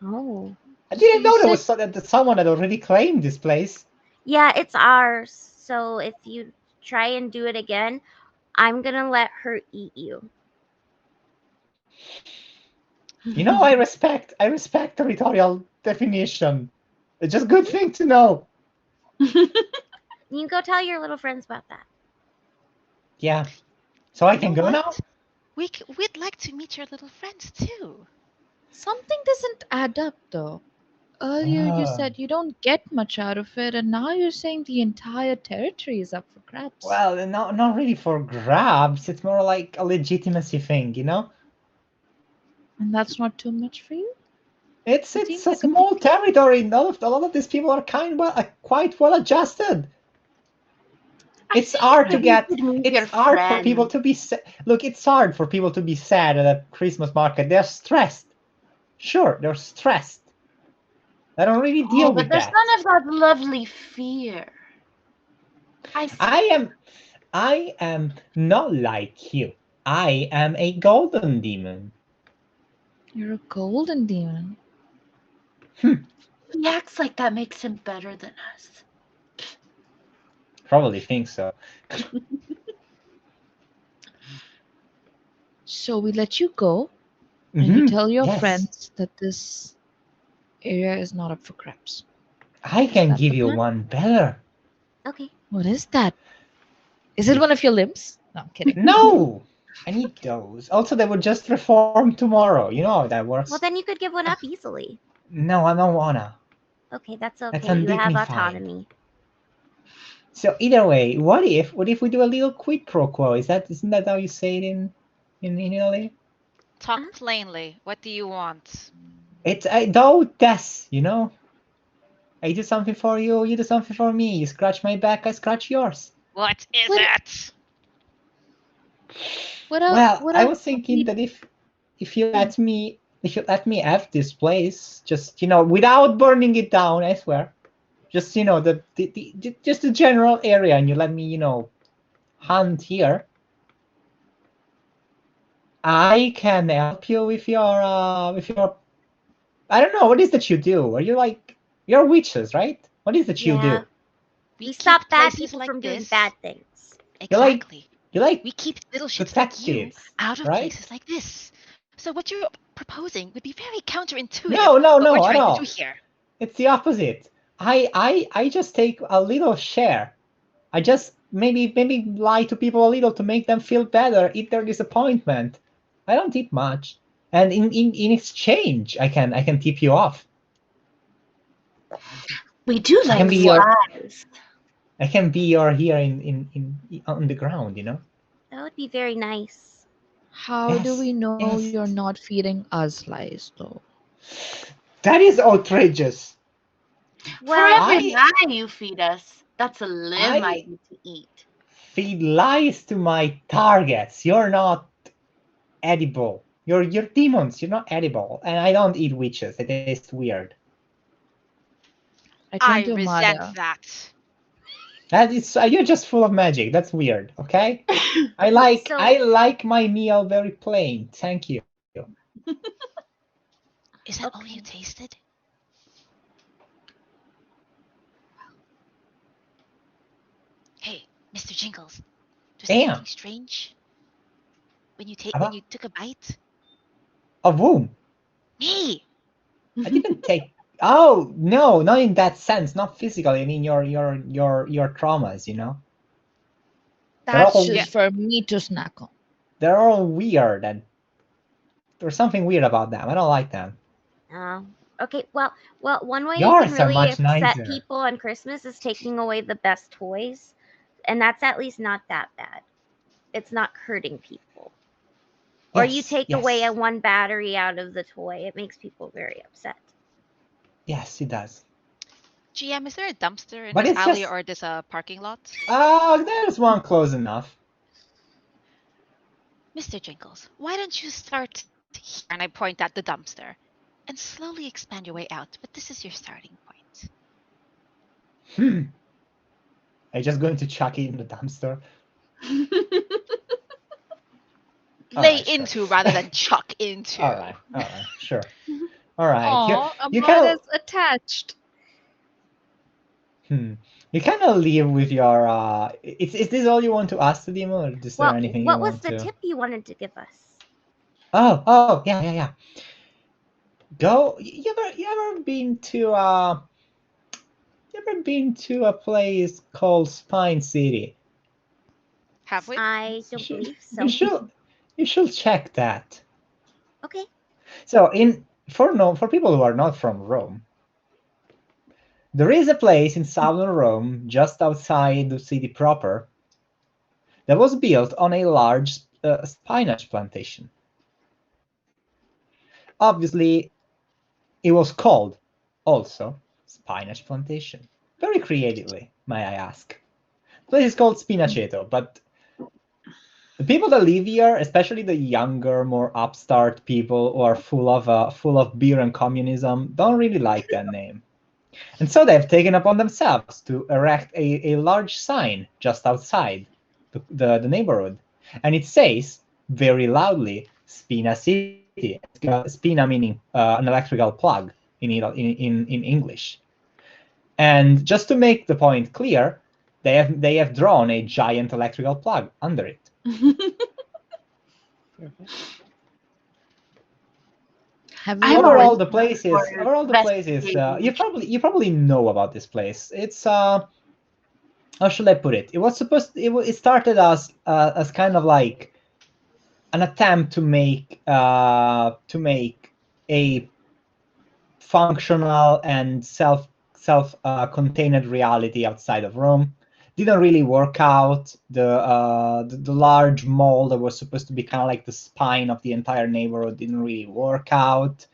oh. I so didn't you know there said was that someone had already claimed this place. Yeah, it's ours. So if you try and do it again, I'm gonna let her eat you. You know, I respect territorial definition. It's just a good thing to know. You can go tell your little friends about that. Yeah. So I You can know go what? now? We'd like to meet your little friends too. something doesn't add up, though. Earlier, you Ah, said you don't get much out of it, and now you're saying the entire territory is up for grabs. well, not really for grabs. It's more like a legitimacy thing, you know? And that's not too much for you? It's It it's seems a like a big small deal. territory. A lot of these people are quite well adjusted. I It's think hard to maybe you get. could meet It's your hard for people friend. to be Look, it's hard for people to be sad at a Christmas market. They're stressed. Sure, they're stressed. I don't really Oh, deal but with there's that. none of that lovely fear. I see. I am I am not like you. I am a golden demon. You're a golden demon. Hmm, He acts like that makes him better than us. probably think so. So we let you go, and you tell your Yes, friends that this area is not up for grabs. I Is can that give the you plan? one better. Okay. What is that? Is it one If of your limbs? No, I'm kidding. no, I need those. Also, they would just reform tomorrow. You know how that Well, works. then you could give one up easily. No, I don't wanna. Okay, that's That's okay. You have undignified. autonomy. So either way, what if we do a little quid pro quo? Isn't that how you say it in Italy? Talk Uh, plainly. What do you want? It's I do des, you know. I do something for you, you do something for me. You scratch my back, I scratch yours. What is What? it? What else? Well, What I else was would thinking we that do? if you let me have this place, just you know, without burning it down, I swear. Just you know, just the general area, and you let me, you know, hunt here. I can help you with your I don't know, what is that you do? Are you like you're witches, right? What is that you yeah. do? We We keep stop bad places people like from doing this. bad things. You're Exactly. like We keep little shits like you detectives, out of right? places like this. So what you're proposing would be very counterintuitive No, no, what we're no, at trying to do all. here. It's the opposite. I just take a little share. I just maybe lie to people a little to make them feel better, eat their disappointment. I don't eat much. And in exchange I can tip you off. We do I can like be your flies. I can be your here on the ground, you know? That would be very nice. How do Yes, we know yes. you're not feeding us lies, though? That is outrageous. For Well, every I lie you feed us, that's a limb I I need to eat. feed lies to my targets. You're not edible. You're demons. You're not edible. And I don't eat witches. It is weird. I turn I to resent Amada. that. That is you're just full of magic. That's weird. Okay. so I like my meal very plain. Thank you. Is that all you okay. tasted? Hey, Mr. Jingles, was Damn. anything strange when you took a bite? A womb. Me. I didn't take. Oh no, not in that sense. Not physically. I mean your traumas. You know. That's all- just for me to snack on. They're all weird, and there's something weird about them. I don't like them. Okay, well, one way Yours you are can really much upset nicer. people on Christmas is taking away the best toys, and that's at least not that bad. It's not hurting people. Or you Yes, take yes. away one battery out of the toy, it makes people very upset. Yes, it does. GM, is there a dumpster in But this it's alley just- or this parking lot? There's one close enough. Mr. Jingles, why don't you start here? And I point at the dumpster. And slowly expand your way out, but this is your starting point. I'm just going to chuck it in the dumpster. Lay Alright, sure. into rather than chuck into. Alright, sure. Alright. Aw, You Amada's attached. You kind of leave with your. Is this all you want to ask the demon, or is there Well, anything what you was want the to? tip you wanted to give us? Oh, yeah. Go. You ever been to You ever been to a place called Spine City? Have we? I don't believe so. You should check that. Okay. So for people who are not from Rome, there is a place in southern Rome, just outside the city proper, that was built on a large spinach plantation. Obviously, it was called also Spinach Plantation. Very creatively, may I ask. The place is called Spinaceto, but the people that live here, especially the younger, more upstart people who are full of beer and communism, don't really like that name. And so they've taken upon themselves to erect a large sign just outside the neighborhood. And it says very loudly, Spina City. Spina meaning an electrical plug in English. And just to make the point clear, they have drawn a giant electrical plug under it. Have I'm you always Overall, the place is investigating. you probably know about this place. It's how should I put it? It started as kind of like an attempt to make a functional and self contained reality outside of Rome. Didn't really work out. The large mall that was supposed to be kind of like the spine of the entire neighborhood didn't really work out.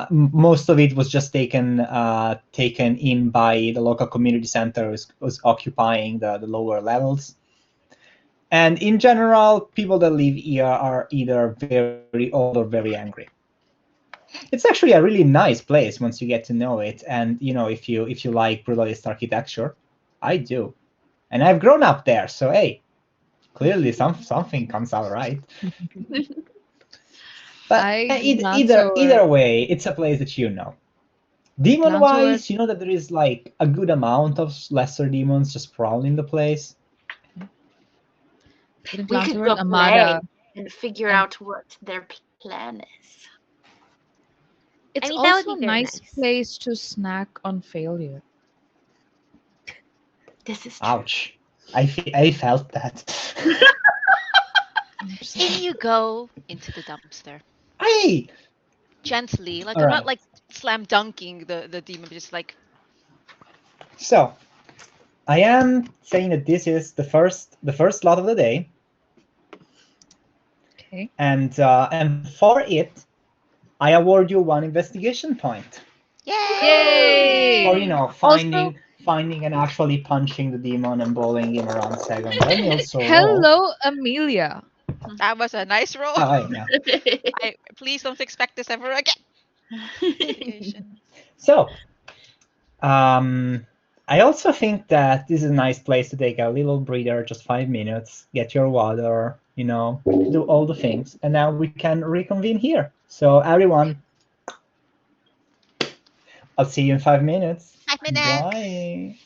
Most of it was just taken in by the local community center, was occupying the lower levels. And in general, people that live here are either very old or very angry. It's actually a really nice place once you get to know it, and if you like brutalist architecture, I do, and I've grown up there, so hey, clearly something comes out right. But either way, it's a place that you know. Demon-wise, you know that there is like a good amount of lesser demons just prowling the place. We could go play Amada. and figure out what their plan is. It's I mean, that would also be a very nice nice. place to snack on failure. This is true. Ouch. I felt that. In you go into the dumpster. Hey! Gently, like All I'm right. not like slam dunking the demon, but just like So, I am saying that this is the first slot of the day, Okay. and for it, I award you 1 investigation point. yay! For finding and actually punching the demon and bowling him around second. Let me also roll. Hello, Amelia. That was a nice roll. Oh, yeah. Please don't expect this ever again. So, I also think that this is a nice place to take a little breather, just 5 minutes, get your water, do all the things, and now we can reconvene here. So everyone, I'll see you in 5 minutes. 5 minutes. Bye.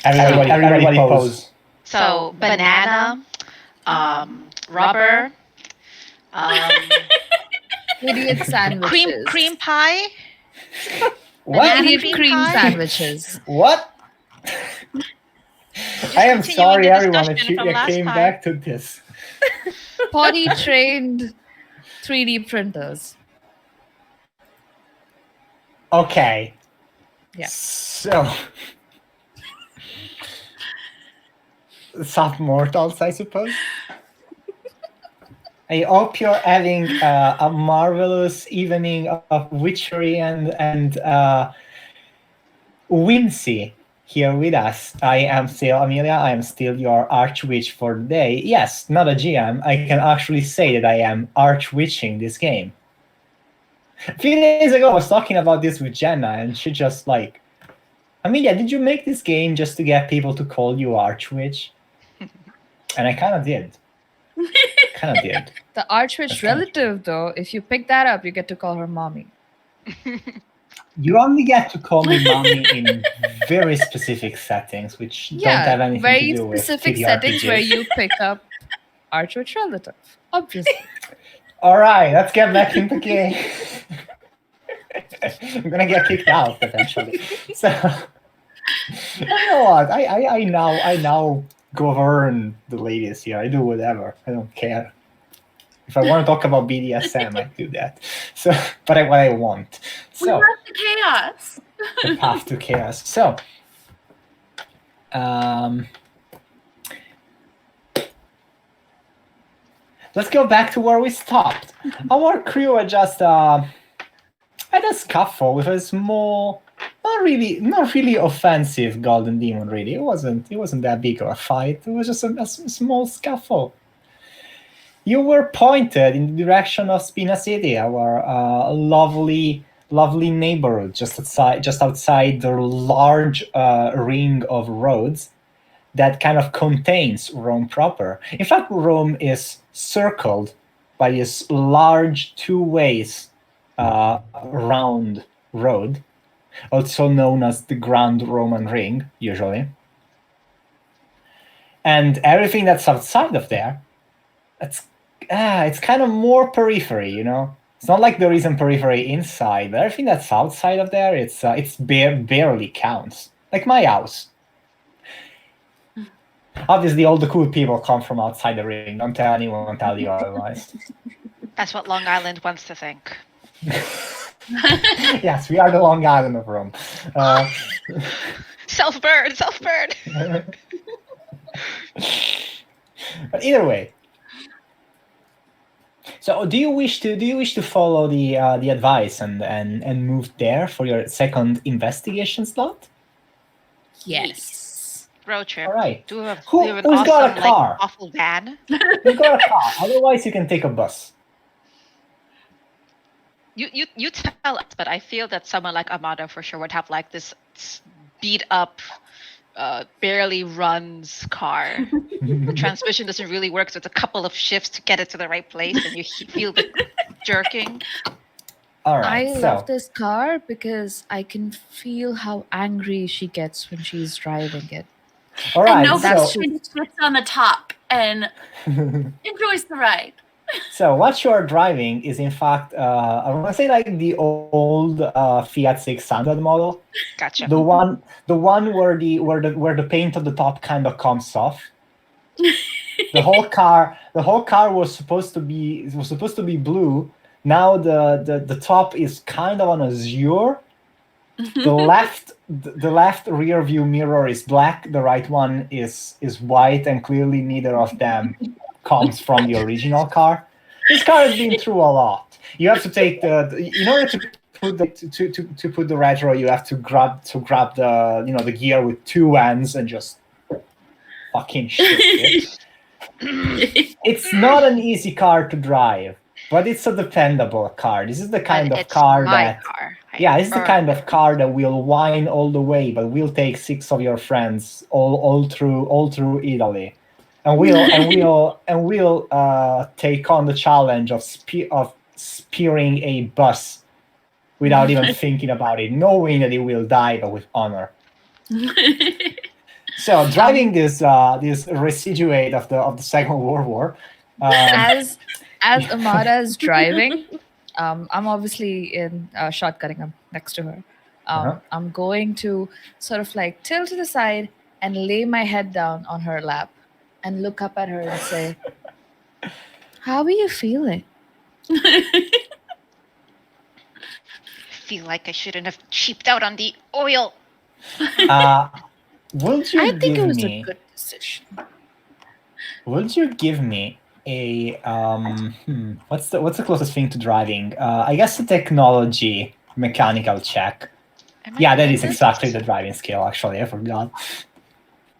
Everybody pose. So banana, rubber, Idiot sandwiches. cream pie. What? Banana Idiot cream cream pie? sandwiches. What? Just I am continuing sorry, the everyone, discussion that from you last came time. back to this. Potty trained 3D printers. Okay. Yeah. So, soft mortals, I suppose. I hope you're having a marvelous evening of witchery and whimsy here with us. I am still Amelia. I am still your archwitch for the day. Yes, not a GM. I can actually say that I am archwitching this game. A few days ago, I was talking about this with Jenna, and she just like, Amelia, did you make this game just to get people to call you archwitch? And I kind of did. The Archwitch That's kinda relative, though, if you pick that up, you get to call her mommy. You only get to call me mommy in very specific settings, which don't have anything very to do with specific settings TTRPGs. where you pick up Archwitch relative. Obviously. All right, let's get back into game. I'm gonna get kicked out eventually. So, you know what? I now govern the ladies here. I do whatever. I don't care. If I want to talk about BDSM, I do that. So, but what I want. We So, love the chaos. the path to chaos. So, let's go back to where we stopped. Our crew had just had a scuffle with a small, not really offensive golden demon. Really, it wasn't that big of a fight. It was just a small scuffle. You were pointed in the direction of Spina City, our lovely neighborhood, just outside the large ring of roads that kind of contains Rome proper. In fact, Rome is circled by this large two-ways round road, also known as the Grand Roman Ring, usually. And everything that's outside of there, it's kind of more periphery, you know? It's not like there isn't periphery inside, but everything that's outside of there, it's barely counts. Like my house. Obviously, all the cool people come from outside the ring. Don't tell anyone, tell you otherwise. That's what Long Island wants to think. Yes, we are the Long Island of Rome. Self-burn. But either way. So, do you wish to follow the advice and move there for your second investigation slot? Yes. Road trip. All right. Do you have, Who's an got awesome, a car? like, awful van? You got a car. Otherwise, you can take a bus. You tell us, but I feel that someone like Amado for sure would have like this beat up, barely runs car. The transmission doesn't really work, so it's a couple of shifts to get it to the right place, and you feel the jerking. All right. I love this car because I can feel how angry she gets when she's driving it. All And right. nobody that's So, sits on the top and enjoys the ride. so what you are driving is, in fact, I want to say like the old Fiat 600 model. Gotcha. The one where the paint on the top kind of comes off. The whole car was supposed to be blue. Now the top is kind of on azure. The left rear view mirror is black. The right one is white, and clearly neither of them comes from the original car. This car has been through a lot. You have to take in order to put the retro, you have to grab the the gear with two ends and just fucking shift it. It's not an easy car to drive, but it's a dependable car. This is the kind of car that this is the kind of car that will whine all the way, but will take 6 of your friends all through Italy, and we'll take on the challenge of spearing a bus without even thinking about it, knowing that it will die, but with honor. So driving this residuate of the Second World War. As Amada is driving, I'm obviously in shotgunning. I'm next to her. Uh-huh. I'm going to sort of like tilt to the side and lay my head down on her lap and look up at her and say, "How are you feeling?" I feel like I shouldn't have cheaped out on the oil. Would you I think give it was me? a good decision. Would you give me a what's the closest thing to driving? I guess a technology mechanical check. Am I Yeah, that good is at exactly this? the driving skill. Actually, I forgot.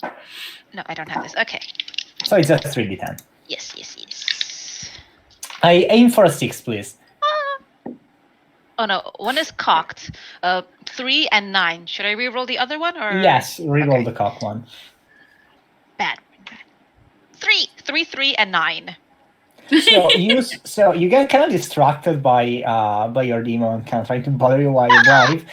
No, I don't have this. Okay. So it's just 3d10. Yes. I aim for a 6, please. Oh no, one is cocked. 3 and 9. Should I re-roll the other one or? Yes, reroll Okay. the cock one. Bad. 3, and 9. So you get kind of distracted by your demon kind of trying to bother you while you drive.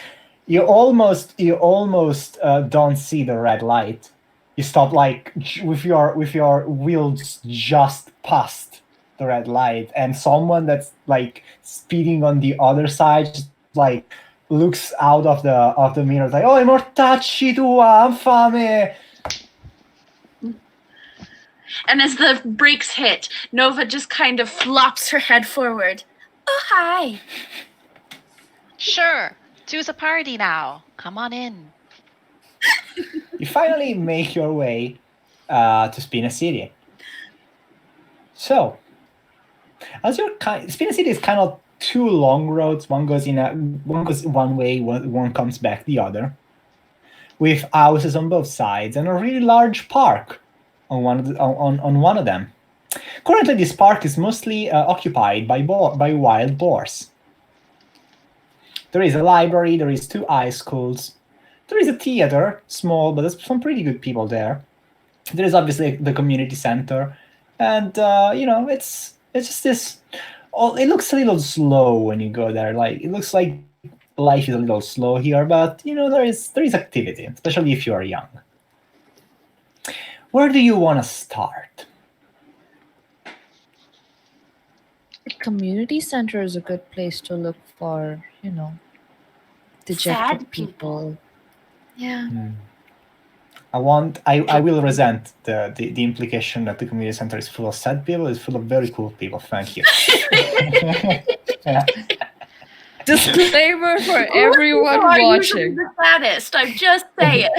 You almost don't see the red light. You stop like with your wheels just past the red light, and someone that's like speeding on the other side just like looks out of the mirror like, "Oh, mortacci tua, infame!" And as the brakes hit, Nova just kind of flops her head forward. Oh, hi. Sure. Two's a party now. Come on in. You finally make your way to Spina City. So, as you're Spina City is kind of two long roads. One goes one way, one comes back the other, with houses on both sides and a really large park on one of them. Currently, this park is mostly occupied by wild boars. There is a library. There is 2 high schools. There is a theater, small, but there's some pretty good people there. There is obviously the community center, and it's just this. It looks a little slow when you go there. Like it looks like life is a little slow here, but there is activity, especially if you are young. Where do you want to start? The community center is a good place to look for, dejected Sad people. Yeah. I will resent the implication that the community center is full of sad people. It's full of very cool people. Thank you. Yeah. Disclaimer for everyone People are usually watching. the saddest. I'm just saying.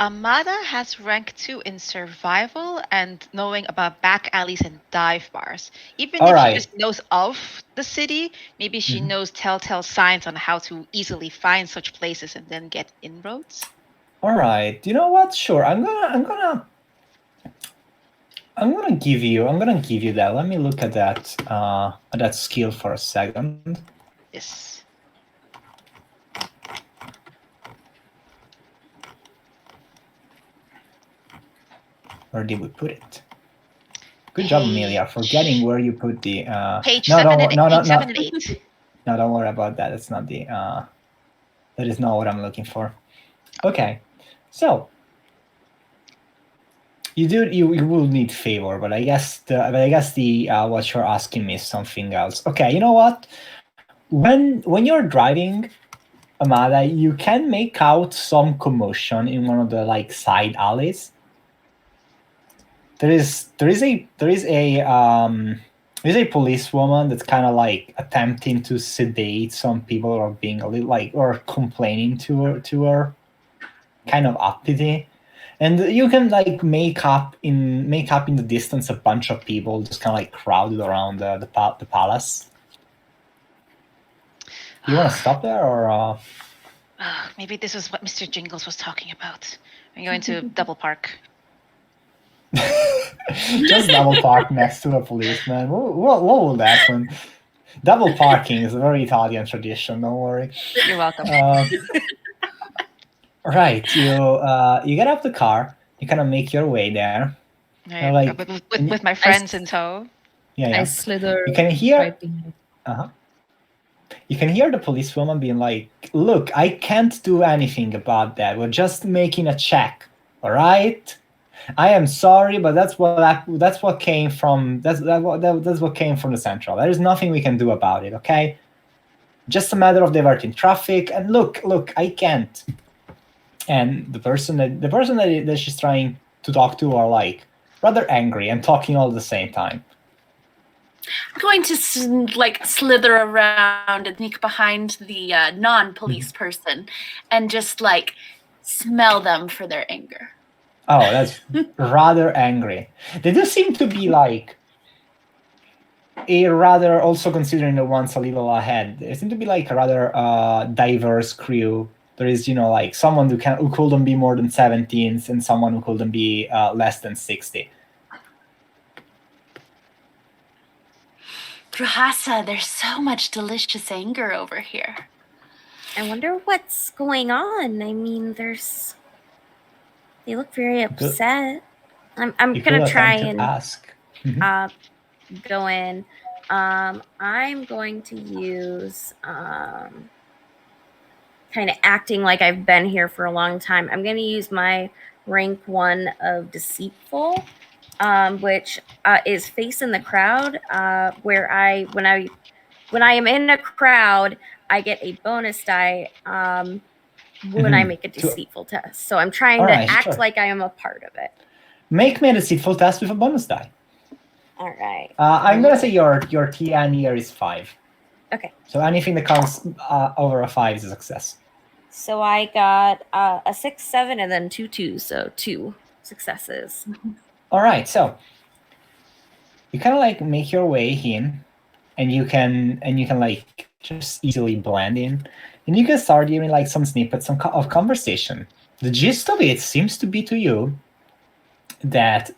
Amada has rank 2 in survival and knowing about back alleys and dive bars. Even if she just knows of the city, maybe she knows telltale signs on how to easily find such places and then get inroads. All right. You know what? Sure. I'm gonna give you that. Let me look at that skill for a second. Yes. Where did we put it? Good job, Amelia, for getting where you put the page no, 7 and 8. No, don't worry about that. It's not the that is not what I'm looking for. Okay. So you will need favor, but I guess the what you're asking me is something else. Okay, you know what? When you're driving, Amada, you can make out some commotion in one of the like side alleys. There is a policewoman that's kind of like attempting to sedate some people or being a little like or complaining to her kind of uppity. And you can like make up in the distance a bunch of people just kind of like crowded around the palace. You want to stop there or? Maybe this is what Mr. Jingles was talking about. I'm going to double park. Just double park next to a policeman. What will happen? Double parking is a very Italian tradition. Don't worry. You're welcome. Right, you get out the car. You kind of make your way there. Right. Like, with my friends in tow. Yeah. I slither. You can hear. Right behind. You can hear the policewoman being like, "Look, I can't do anything about that. We're just making a check, all right? I am sorry, but that's what came from that's what came from the central. There is nothing we can do about it, okay? Just a matter of diverting traffic. And look, I can't." And the person that she's trying to talk to are like rather angry and talking all at the same time. I'm going to slither around and sneak behind the non-police person and just smell them for their anger. Oh, that's rather angry. They do seem to be like a rather, also considering the ones a little ahead, they seem to be like a rather diverse crew. There is, like someone who couldn't be more than 17 and someone who couldn't be less than 60. Ruhasa, there's so much delicious anger over here. I wonder what's going on. I mean, they look very upset. I'm gonna try and ask. go in. I'm going to use kind of acting like I've been here for a long time. I'm going to use my rank 1 of deceitful, which is face in the crowd, where when I am in a crowd, I get a bonus die when I make a deceitful test. So I'm trying to act like I am a part of it. Make me a deceitful test with a bonus die. All right. I'm gonna say your TN here is 5. Okay. So anything that comes over a 5 is a success. So I got a 6, 7, and then 2 2s. So 2 successes. All right. So you kind of make your way in, and you can just easily blend in, and you can start hearing some snippets of conversation. The gist of it seems to be to you that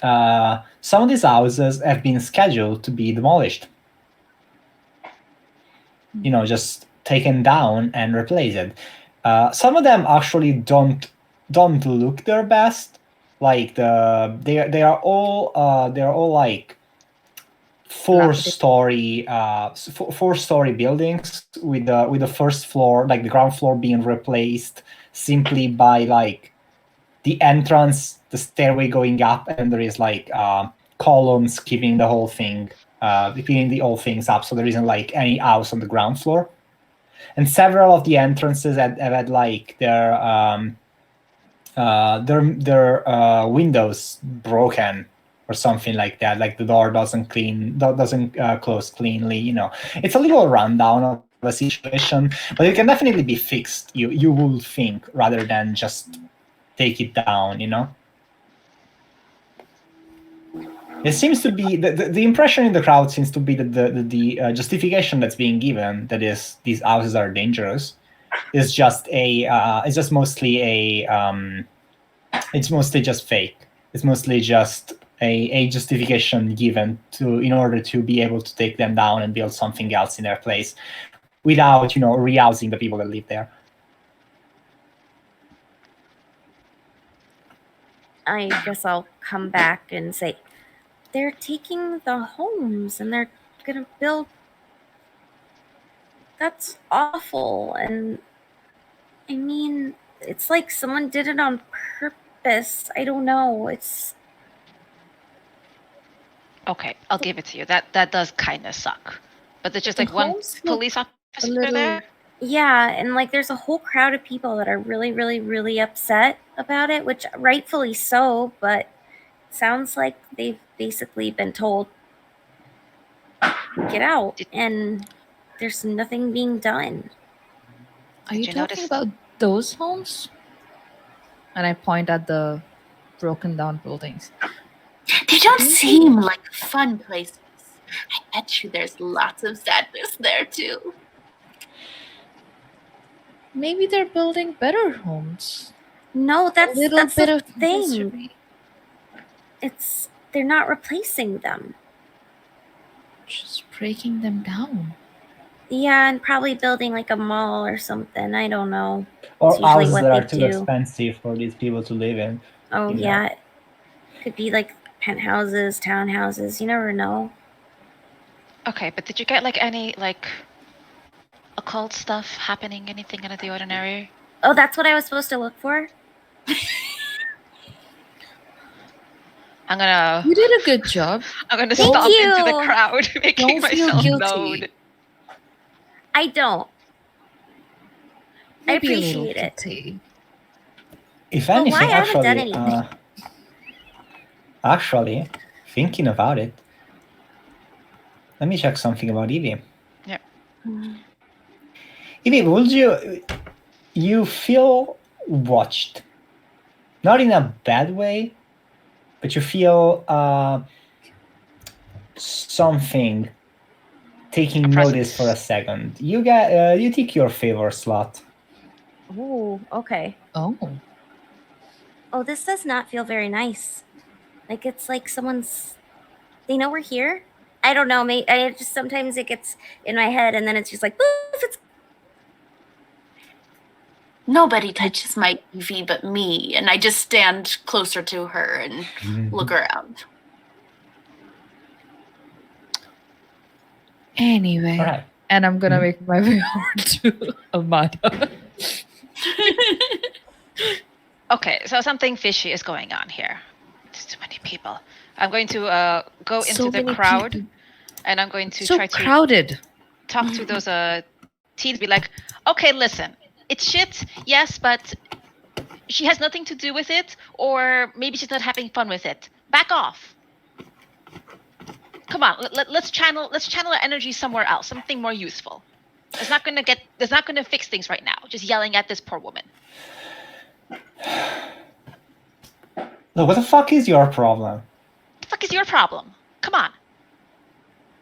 some of these houses have been scheduled to be demolished. Just taken down and replaced. Some of them actually don't look their best. They are all like 4-story buildings with the first floor, like the ground floor, being replaced simply by the entrance, the stairway going up, and there is columns keeping the whole thing, keeping the whole things up, so there isn't any house on the ground floor. And several of the entrances have had their windows broken or something like that. Like the door doesn't close cleanly. It's a little rundown of a situation, but it can definitely be fixed. You would think, rather than just take it down. It seems to be the impression in the crowd seems to be that the justification that's being given, that is these houses are dangerous, is just mostly just fake. It's mostly just a justification given in order to be able to take them down and build something else in their place, without rehousing the people that live there. I guess I'll come back and say, they're taking the homes and they're gonna build. That's awful. And I mean, it's like someone did it on purpose. I don't know. It's okay. I'll give it to you. That does kind of suck. But there's just one police officer there. Yeah, and there's a whole crowd of people that are really, really, really upset about it, which rightfully so. But sounds like they've basically been told, get out, and there's nothing being done. Are you talking about those homes? And I point at the broken down buildings. They don't seem like fun places. I bet you there's lots of sadness there too. Maybe they're building better homes. No, that's the thing. History. They're not replacing them. Just breaking them down. Yeah, and probably building a mall or something. I don't know. Or houses that are too expensive for these people to live in. Oh, yeah. Could be penthouses, townhouses. You never know. Okay, but did you get any occult stuff happening? Anything out of the ordinary? Oh, that's what I was supposed to look for? I'm gonna You did a good job. I'm gonna Thank stomp into the you. crowd, making Don't feel myself guilty. known. I don't. I Maybe a little appreciate it. guilty. If Well, why? anything, I haven't done actually, anything. actually, thinking about it, let me check something about Evie. Yep. Evie, would you feel watched? Not in a bad way, but you feel something taking A notice presence. for a second. You take your favor slot. Ooh, okay. Oh. Oh, this does not feel very nice. Like it's like someone's. They know we're here. I don't know. Maybe I just sometimes it gets in my head, and then it's just like, poof, it's. Nobody touches my Evie but me, and I just stand closer to her and look around. Anyway. All right. And I'm gonna make my way over to Amada. Okay, so something fishy is going on here. There's too many people. I'm going to go into the crowd, and I'm going to So try to crowded. talk to those teens. Be like, okay, listen, it's shit, yes, but she has nothing to do with it, or maybe she's not having fun with it. Back off. Come on, let's channel our energy somewhere else, something more useful. It's not gonna fix things right now. Just yelling at this poor woman. Look, what the fuck is your problem? What the fuck is your problem? Come on.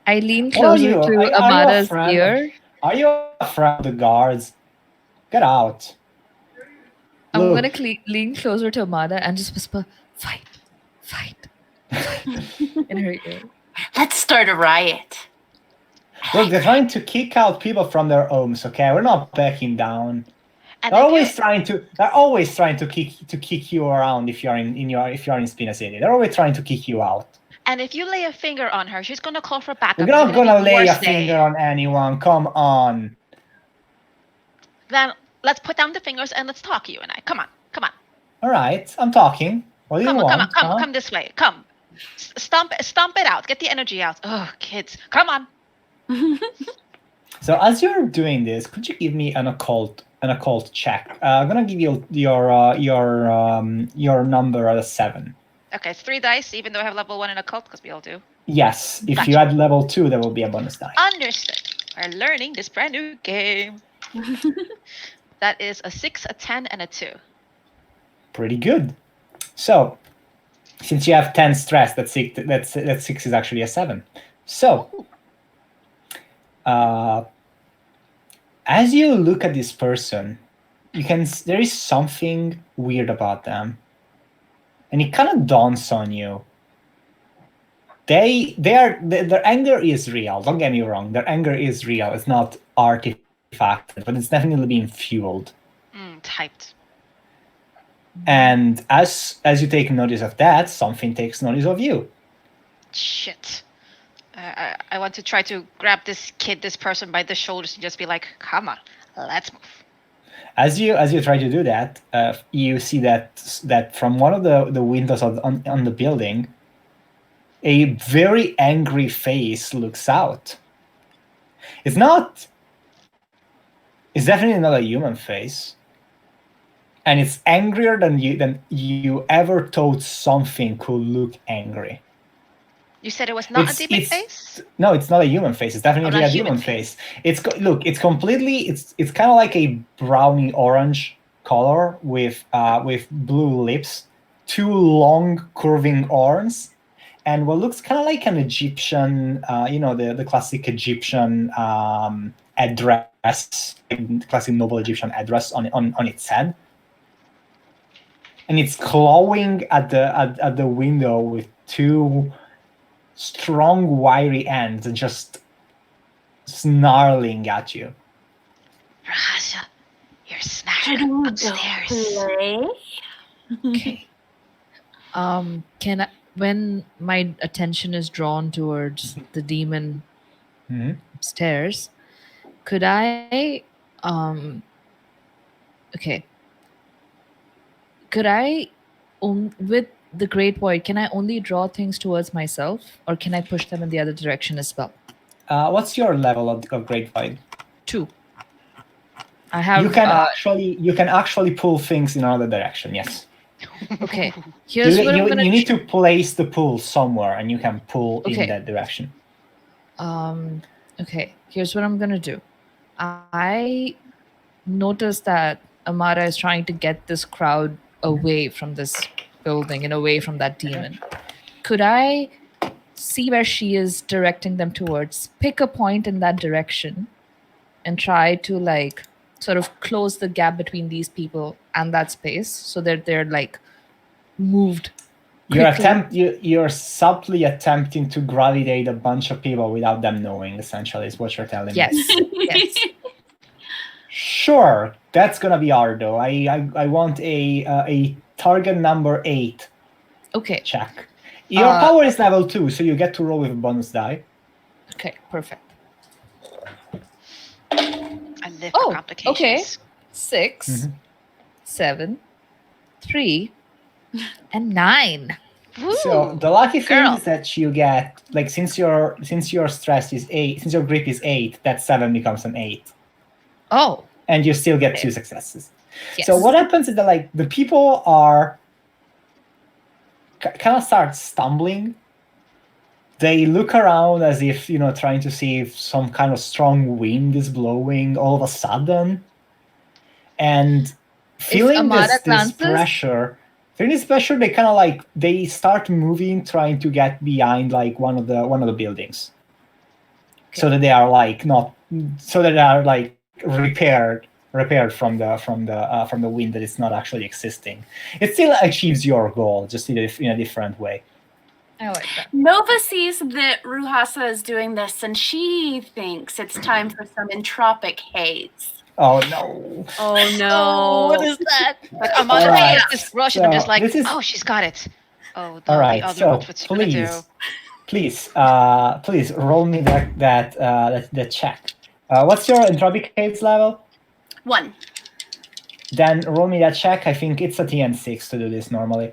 I lean What are closer you? to Are you a Amada's friend? ear. Are you a friend of the guards? Get out. I'm Look. gonna lean closer to Amada and just whisper, "Fight, fight," in her ear. Let's start a riot. Look, they're trying to kick out people from their homes. Okay, we're not backing down. And They're if always trying to kick you around if you're in Spina City. They're always trying to kick you out. And if you lay a finger on her, she's gonna call for backup. We're not It's gonna gonna be lay a worse day. finger on anyone. Come on. Then let's put down the fingers and let's talk, you and I. Come on. All right, I'm talking. What do you want? Come this way. Come. Stomp it out. Get the energy out. Oh, kids. Come on. So as you're doing this, could you give me an occult check? I'm gonna give you your number at a 7. Okay, it's 3 dice, even though I have level 1 in occult, because we all do. Yes, if Gotcha. you add level 2, there will be a bonus die. Understood. We're learning this brand new game. That is a 6, a 10, and a 2. Pretty good. So, since you have 10 stress, that 6 is actually a 7. So, as you look at this person, there is something weird about them, and it kind of dawns on you. Their anger is real. Don't get me wrong. Their anger is real. It's not artifacted, but it's definitely being fueled. Typed. And as you take notice of that, something takes notice of you. Shit. I want to try to grab this person by the shoulders and just be like, come on, let's move. As you try to do that, you see that from one of the windows on the building, a very angry face looks out. It's definitely not a human face. And it's angrier than you ever thought something could look angry. You said it was not a demon face? No, it's not a human face. It's definitely a demon face. It's completely. It's kind of like a browny orange color with blue lips, 2 long curving horns, and what looks kind of like an Egyptian, the classic Egyptian address, classic noble Egyptian address on its head. And it's clawing at the window with 2 strong wiry ends and just snarling at you. Raja, you're snack upstairs. Okay. Can I, when my attention is drawn towards the demon upstairs, Could I, okay. Could I, with the Great Void, can I only draw things towards myself, or can I push them in the other direction as well? What's your level of Great Void? 2. I have. You can actually pull things in another direction. Yes. Okay. Here's what I'm gonna. You need to place the pull somewhere, and you can pull in Okay. that direction. Okay. Here's what I'm gonna do. I noticed that Amara is trying to get this crowd away from this building and away from that demon. Could I see where she is directing them towards, pick a point in that direction, and try to like sort of close the gap between these people and that space so that they're like moved quickly? You're subtly attempting to gravitate a bunch of people without them knowing, essentially, is what you're telling Yes. me. Yes. Sure, that's gonna be hard though. I want a target number 8 Okay. check. Your power is level 2, so you get to roll with a bonus die. Okay, perfect. I live for complications. Okay. 6, Mhm. 7, 3, and 9. So Woo! the lucky thing Girl. is that you get, like, since your stress is 8, since your grip is 8, that 7 becomes an 8. Oh. And you still get 2 successes. Yes. So what happens is that, like, the people are kind of start stumbling. They look around as if, trying to see if some kind of strong wind is blowing all of a sudden. And feeling this pressure, they kind of like, they start moving, trying to get behind like one of the buildings. Okay. So that they are like repaired from the wind that is not actually existing. It still achieves your goal, just in a different way. I like that. Nova sees that Ruhasa is doing this, and she thinks it's time for some entropic haze. Oh no! Oh no! What is that? Like Amara Alright, has this rush, and I'm just like, this is- oh, she's got it. Oh, All right, the other so one's what she's gonna do. please roll me that check. What's your entropic haze level? 1. Then roll me that check. I think it's a TN6 to do this normally.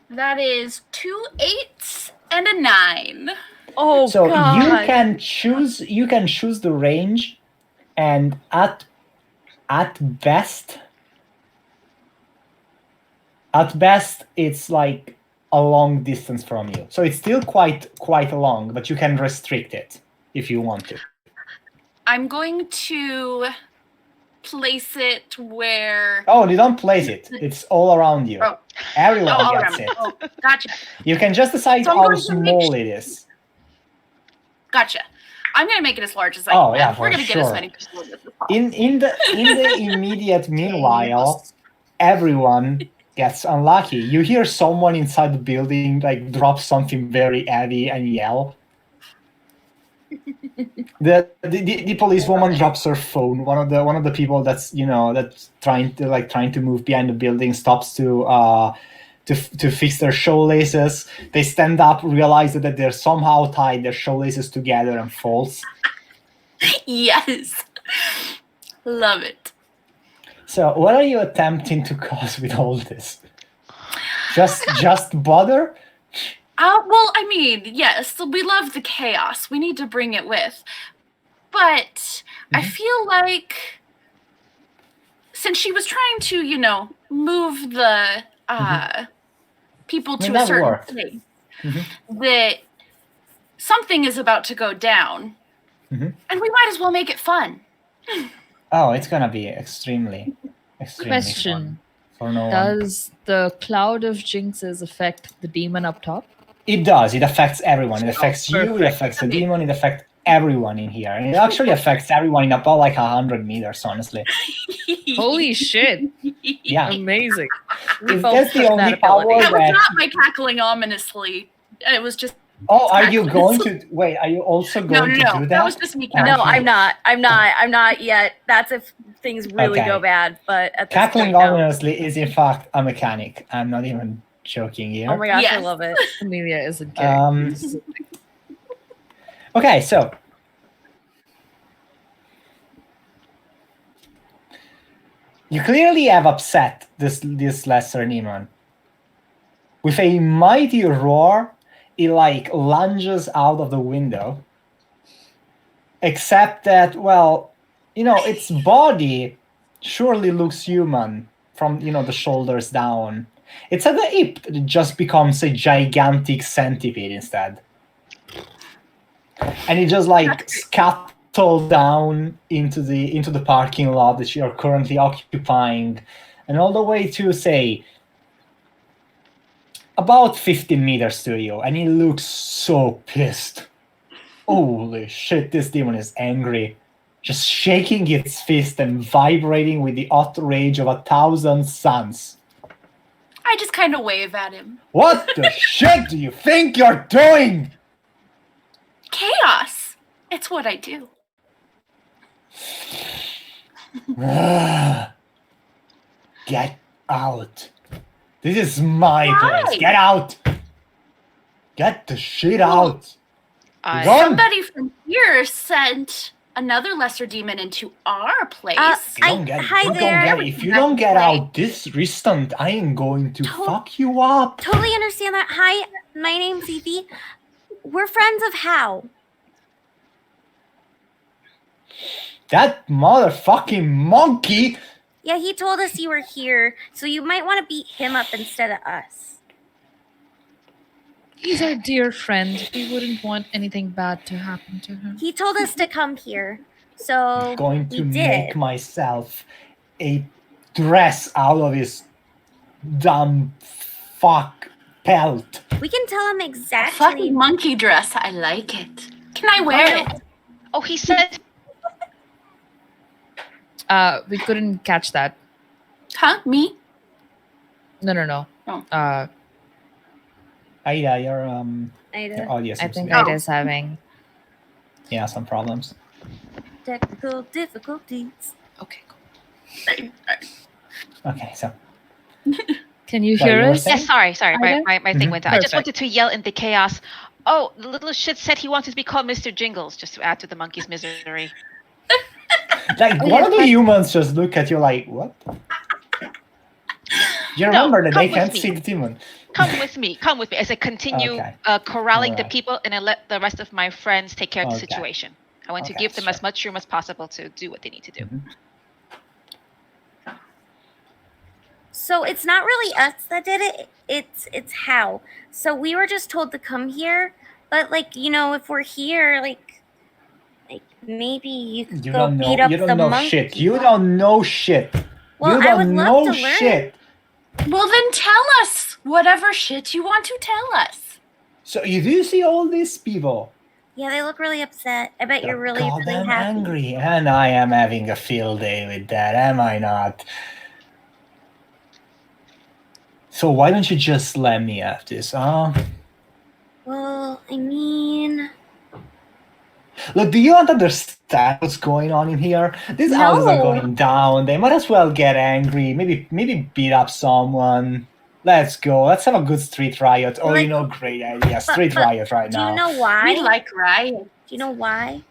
That is 2 8s and a 9. Oh So God! you can choose the range, and at best it's like a long distance from you. So it's still quite long, but you can restrict it if you want to. I'm going to place it where... Oh, you don't place it. It's all around you. Oh. Everyone all gets around. it. Oh, gotcha. You can just decide So I'm how going to make small it is. Gotcha. I'm going to make it as large as I Oh, can. yeah, We're for going to get as sure. many people as possible. In the immediate meanwhile, everyone gets unlucky. You hear someone inside the building like drop something very heavy and yell. The policewoman drops her phone. One of the people that's trying to move behind the building stops to fix their shoelaces. They stand up, realize that they're somehow tied their shoelaces together, and falls. Yes. Love it. So, what are you attempting to cause with all this? Just bother? Well, I mean, yes, we love the chaos. We need to bring it with. But I feel like since she was trying to, move the people to a certain place, that something is about to go down. And we might as well make it fun. Oh, it's gonna be extremely Question. fun for no one. Does the cloud of jinxes affect the demon up top? It does. It affects everyone. It affects you. It perfect. affects the demon. It affects everyone in here. And it actually affects everyone in about like 100 meters, honestly. Holy shit. Yeah. Amazing. If that's the only power That was that... not my cackling ominously. It was just... Oh, are you going to... Wait, are you also going to do that? That was just me Okay. No, I'm not yet. That's if things really Okay. go bad. But at this Cackling point, no. ominously is in fact a mechanic. I'm not even joking here. Oh my gosh, I Yes. love it. Amelia is a character. Okay, so You clearly have upset this lesser demon. With a mighty roar, it like lunges out of the window. Except that, well, its body surely looks human from the shoulders down. It's at the hip that it just becomes a gigantic centipede instead. And it just like scuttles down into the parking lot that you're currently occupying, and all the way to say about 15 meters to you, and he looks so pissed. Holy shit, this demon is angry. Just shaking its fist and vibrating with the outrage of 1,000 suns. I just kind of wave at him. What the shit do you think you're doing? Chaos. It's what I do. Get out. This is my Why? place. Get out. Get the shit out. I- Run. Somebody from here sent another lesser demon into our place. You don't get it. Hi You don't there. get it. If you don't get out this instant, I am going to fuck you up. Totally understand that. Hi, my name's Evie. We're friends of How. That motherfucking monkey. Yeah, he told us you were here, so you might want to beat him up instead of us. He's our dear friend. We wouldn't want anything bad to happen to him. He told us to come here, so I'm going to we make did. myself a dress out of his dumb fuck pelt. We can tell him A exactly. fucking monkey dress. I like it. Can I wear it? Oh, he said. We couldn't catch that. Huh? Me? No. Oh. Aida, your Ida. audio I seems think to be- Ida's having. some problems. Technical difficulties. Okay, cool. Okay, so Can you Sorry, hear you were us? saying? Yes, sorry. Ida? My thing Mhm. went out. I just Perfect. wanted to yell in the chaos. Oh, the little shit said he wanted to be called Mr. Jingles, just to add to the monkey's misery. like Oh, one yeah, of the that- humans just look at you like, what? You remember that come they with can't me. see the demon. Come with me. Come with me. As I continue Okay. corralling the Alright. people, and I let the rest of my friends take care of the Okay. situation. I want to Okay, give them as sure. much room as possible to do what they need to do. Mhm. So it's not really us that did it. It's How. So we were just told to come here, but if we're here, like maybe you could You go don't know. beat up You the don't know monkey. shit. You don't know shit. Well, you I don't would know love to learn. shit. Well, then tell us whatever shit you want to tell us. So you do see all these people. Yeah, they look really upset. I bet They're you're really goddamn happy. angry, and I am having a field day with that, am I not? So why don't you just let me have this, huh? Well, I mean, Look, do you not understand what's going on in here? These houses are No. going down. They might as well get angry. Maybe beat up someone. Let's go. Let's have a good street riot. Oh, Like- great idea. but- Street but riot right do now. you know why? We like riot. Do you know why?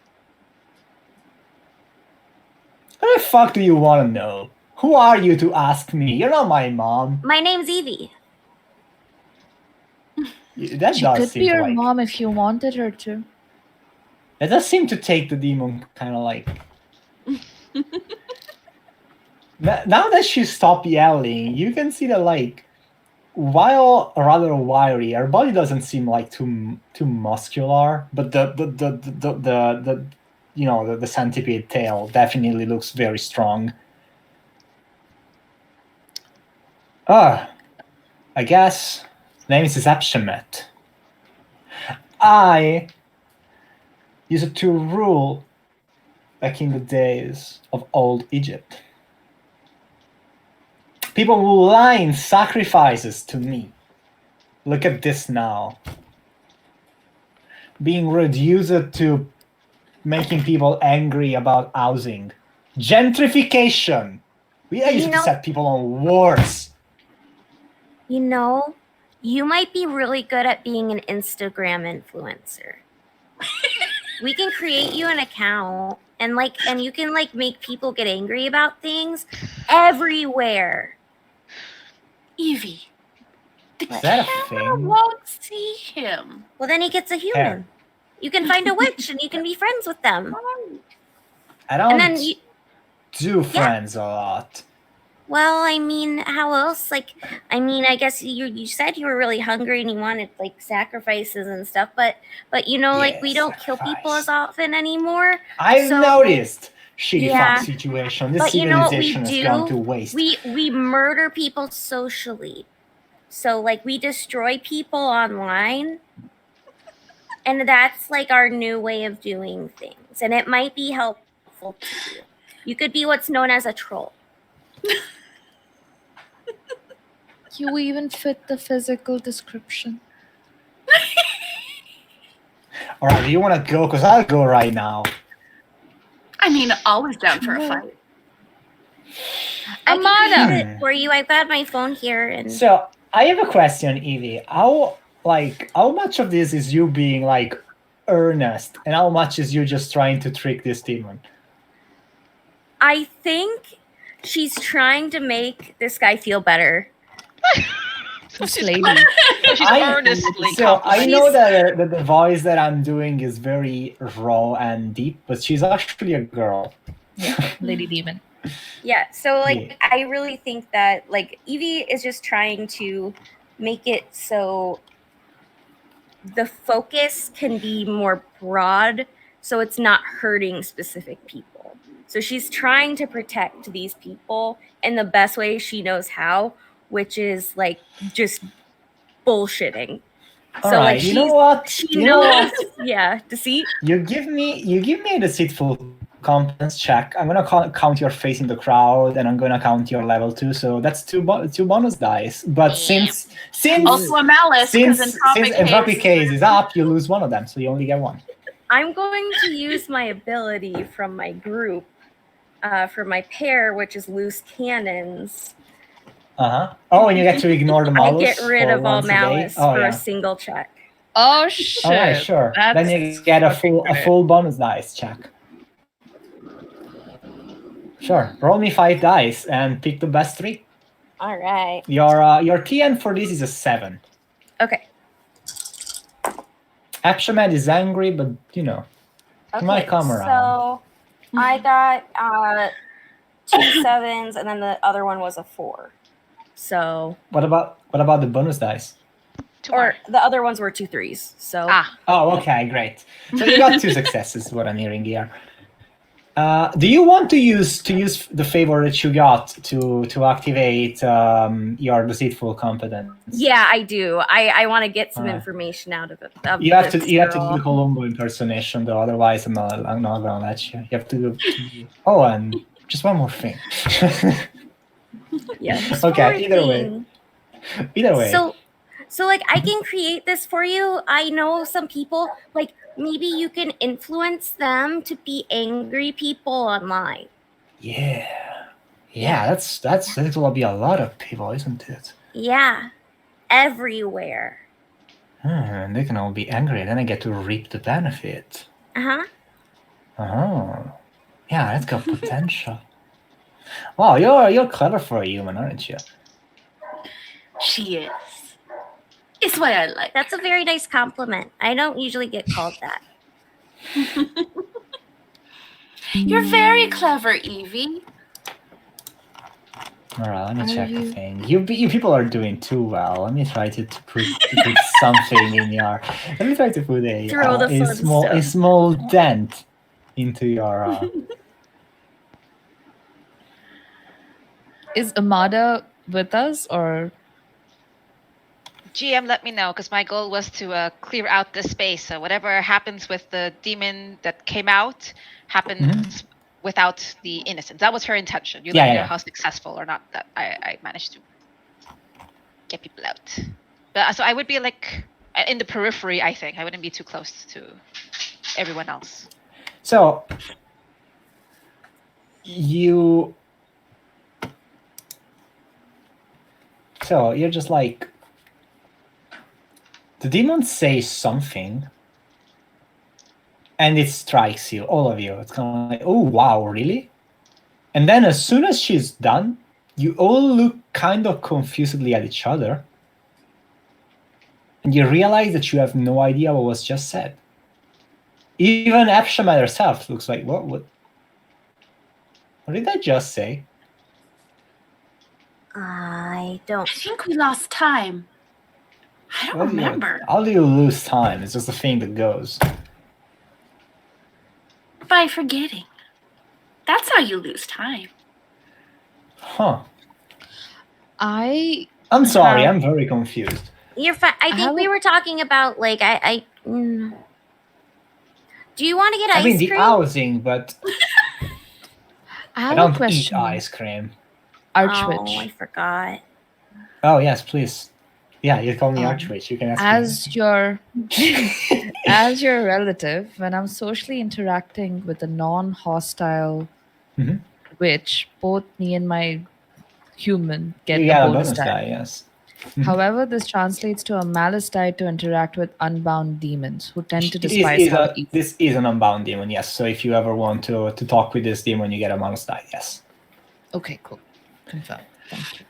What the fuck do you want to know? Who are you to ask me? You're not my mom. My name's Evie. That She does could seem be to your like. mom if you wanted her to. That does seem to take the demon kind of like. Now that she stopped yelling, you can see that like, while rather wiry, her body doesn't seem like too muscular, but the centipede tail definitely looks very strong. I guess name is Zepshemet. I used to rule back in the days of old Egypt. People will line sacrifices to me. Look at this now. Being reduced to making people angry about housing. Gentrification. We used to set people on wars. You might be really good at being an Instagram influencer. We can create you an account and you can make people get angry about things everywhere. Evie, the Is that a camera thing? won't see him. Well, then he gets a human. You can find a witch and you can be friends with them. I And don't then do friends a lot. well, I mean, how else? I guess you said you were really hungry and you wanted sacrifices and stuff, but we don't kill people as often anymore. I've So, noticed. Shitty yeah. fuck situation. This But you know what we civilization has gone do? to waste. We murder people socially. So we destroy people online. And that's our new way of doing things. And it might be helpful to you. You could be what's known as a troll. You even fit the physical description. All right, do you want to go? Because I'll go right now. I mean, always down for a fight. I can Amada! use it for you. I've got my phone here. And So I have a question, Evie. How much of this is you being earnest, and how much is you just trying to trick this demon? I think she's trying to make this guy feel better. This lady. She's earnestly So I complimenting. know that the voice that I'm doing is very raw and deep, but she's actually a girl. Yeah, Lady Demon. Yeah, so Yeah. I really think that Evie is just trying to make it so the focus can be more broad, so it's not hurting specific people. So she's trying to protect these people in the best way she knows how, which is just bullshitting. All So right, you know what? she You know knows, what? yeah, deceit. You give me a deceitful competence check. I'm gonna count your face in the crowd, and I'm gonna count your level 2. So that's two bonus dice. But since Also a malice, because Entropic Case is up, you lose one of them, so you only get one. I'm going to use my ability from my group, for my pair, which is loose cannons. Oh, and you get to ignore the I malus. get rid for of all once a day? malice Oh, for yeah. a single check. Oh shit! All right, sure. Then you get a full bonus dice check. Sure. Roll me 5 dice and pick the best 3. All right. Your TN for this is a 7. Okay. Apshamed is angry, but he might come around. So I got 2 7s, and then the other one was a 4. So What about the bonus dice? the other ones were 2 3s. So Oh, okay, great. So you got 2 successes. What I'm hearing here. Do you want to use the favor that you got to activate your deceitful competence? yeah, I do. I want to get some information out of it. You have to do the Columbo impersonation though, otherwise I'm not gonna let you. You have to do. Oh, and just one more thing. Yeah. Okay. Either way. So I can create this for you. I know some people maybe you can influence them to be angry people online. Yeah. That's gonna be a lot of people, isn't it? Yeah, everywhere. And they can all be angry. Then I get to reap the benefit. Uh-huh. Oh. Yeah, that's got potential. Wow, you're clever for a human, aren't you? She is. It's what I like. That's a very nice compliment. I don't usually get called that. You're very clever, Evie. All right, let me check the thing. You people are doing too well. Let me try to put something in your. Let me try to put a small dent into your. Is Amada with us or? GM, let me know, because my goal was to clear out this space. So whatever happens with the demon that came out happens without the innocent. That was her intention. You let me know how successful or not that I managed to get people out. But so I would be in the periphery. I think I wouldn't be too close to everyone else. So you're just the demons say something, and it strikes you, all of you. It's kind of like, oh wow, really? And then as soon as she's done, you all look kind of confusedly at each other, and you realize that you have no idea what was just said. Even Epshama herself looks like, what did I just say? I don't. I think we lost time. I don't remember. How do you lose time? It's just a thing that goes. By forgetting. That's how you lose time. Huh. I I'm sorry, have- I'm very confused. You're fine. I think have we a- were talking about like Do you want to get ice I mean, the cream? housing, but I I have a don't eat question. ice cream. Archwitch. Oh, I forgot. Oh, yes, please. Yeah, you call me Um, Archwitch. You can ask As your as your relative, when I'm socially interacting with a non-hostile Mhm. witch, both me and my human get you the get a bonus bonus die. die, yes. Mhm. However, this translates to a malice die to interact with unbound demons who tend to This despise is how a- evil. this is an unbound demon, yes. So if you ever want to talk with this demon, you get a bonus die, yes. Okay, cool. Confirm. Thank you.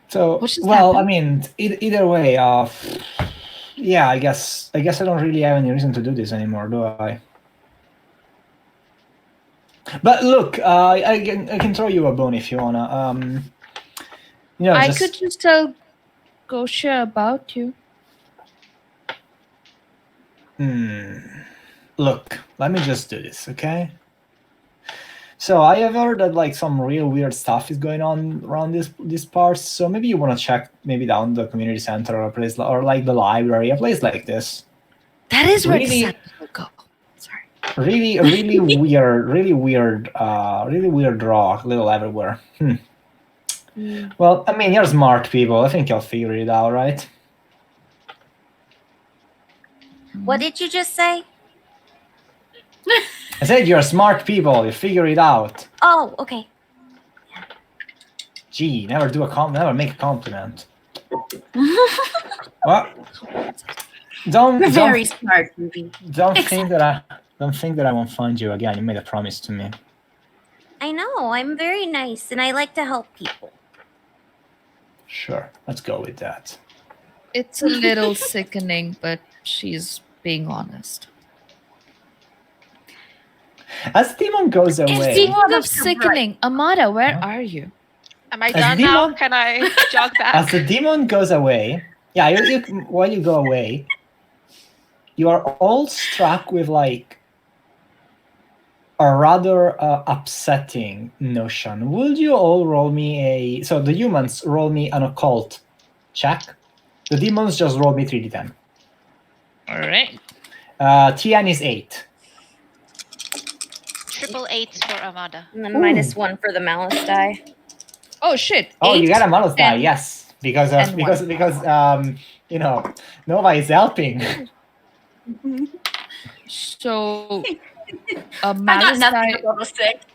So, What just well, I happened? mean, either way, yeah, I guess I don't really have any reason to do this anymore, do I? But look, I can throw you a bone if you wanna. You know, I just, could just tell Gosha about you. Look, let me just do this, okay? So I have heard that like some real weird stuff is going on around this parts. So maybe you want to check maybe down the community center or a place or like the library, a place like this. That is where Really? the will go. Sorry. Really weird rock, little everywhere. Well, I mean, you're smart people. I think you'll figure it out, right? What did you just say? I said you're smart people. You figure it out. Oh, okay. Gee, never make a compliment. Well, don't You're don't, very smart, Ruby. don't think that I won't find you again. You made a promise to me. I know. I'm very nice and I like to help people. Sure, let's go with that. It's a little sickening, but she's being honest. As demon goes away, Speaking of sickening, Amada, where Huh? are you? Am I As done now? demon- Can I jog back? as the demon goes away, yeah, while you go away, you are all struck with like a rather upsetting notion. Would you all roll me so the humans roll me an occult check. The demons just roll me 3d10. All right. TN is 8. Triple eights for Amada. And then Ooh. -1 for the malice die. Oh shit. Oh, you 8, got a malus die, 10, yes, because and you know, Nova is helping. So a I got malice nothing die. at level 6.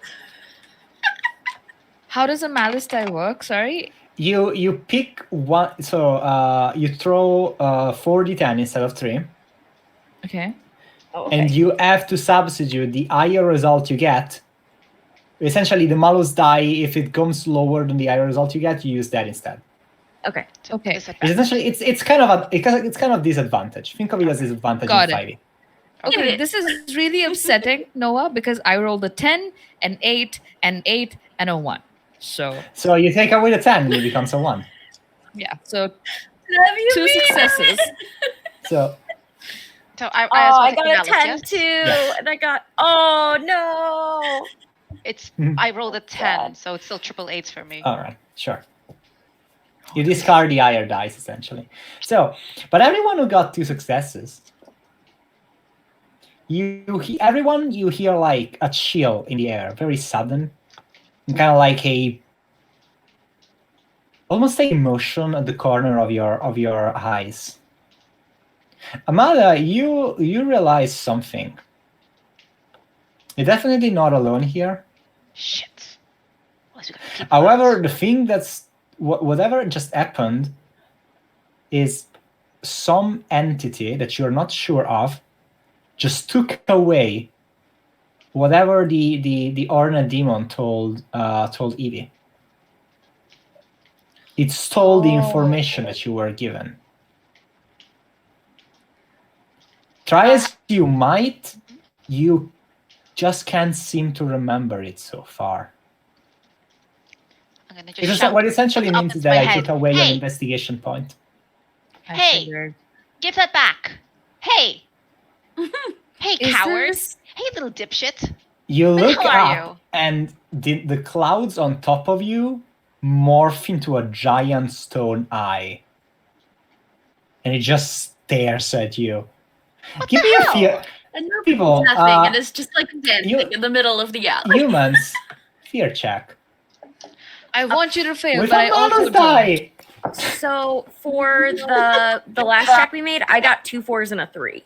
How does a malice die work? Sorry. You pick one, so you throw 4d10 instead of 3, Okay. Oh, okay. and you have to substitute the higher result you get. Essentially, the malus die, if it comes lower than the higher result you get, you use that instead. Okay. Okay. It's essentially it's kind of disadvantage. Think of it as disadvantage Got in it. 5e. Okay, this is really upsetting, Noah, because I rolled a 10, an 8, an 8, and a 1. So you take away the 10 and it becomes a 1. yeah, so Love you, 2 Mina. successes. So So I I also got take a the 10 malice, too, yes? and I got. Oh no! It's Mhm. I rolled a 10, God. so it's still triple eights for me. all right, sure. You discard the higher dice essentially. So, but everyone who got 2 successes, everyone you hear like a chill in the air, very sudden, and kind of like almost a motion at the corner of your eyes. Amada, you realize something. You're definitely not alone here. Shit. Unless we gotta keep However, those. the thing that's whatever just happened is some entity that you're not sure of just took away whatever the Orna demon told Evie. It stole the information that you were given. Try as you might, you just can't seem to remember it so far. I'm gonna just Because shout what essentially up means is into that my I head, took away your "Hey, investigation point. Hey! figured. give that back! Hey! Hey, Is coward! this- Hey, little dipshit! You Where the look hell are up, you?" and the clouds on top of you morph into a giant stone eye. And it just stares at you. What Give the me a hell? fear. And People, nothing, and it's just like dancing you- in the middle of the alley. Humans, fear check. I want you to fail, With but a I also malus don't. die! So for the last check we made, I got 2 4s and a 3.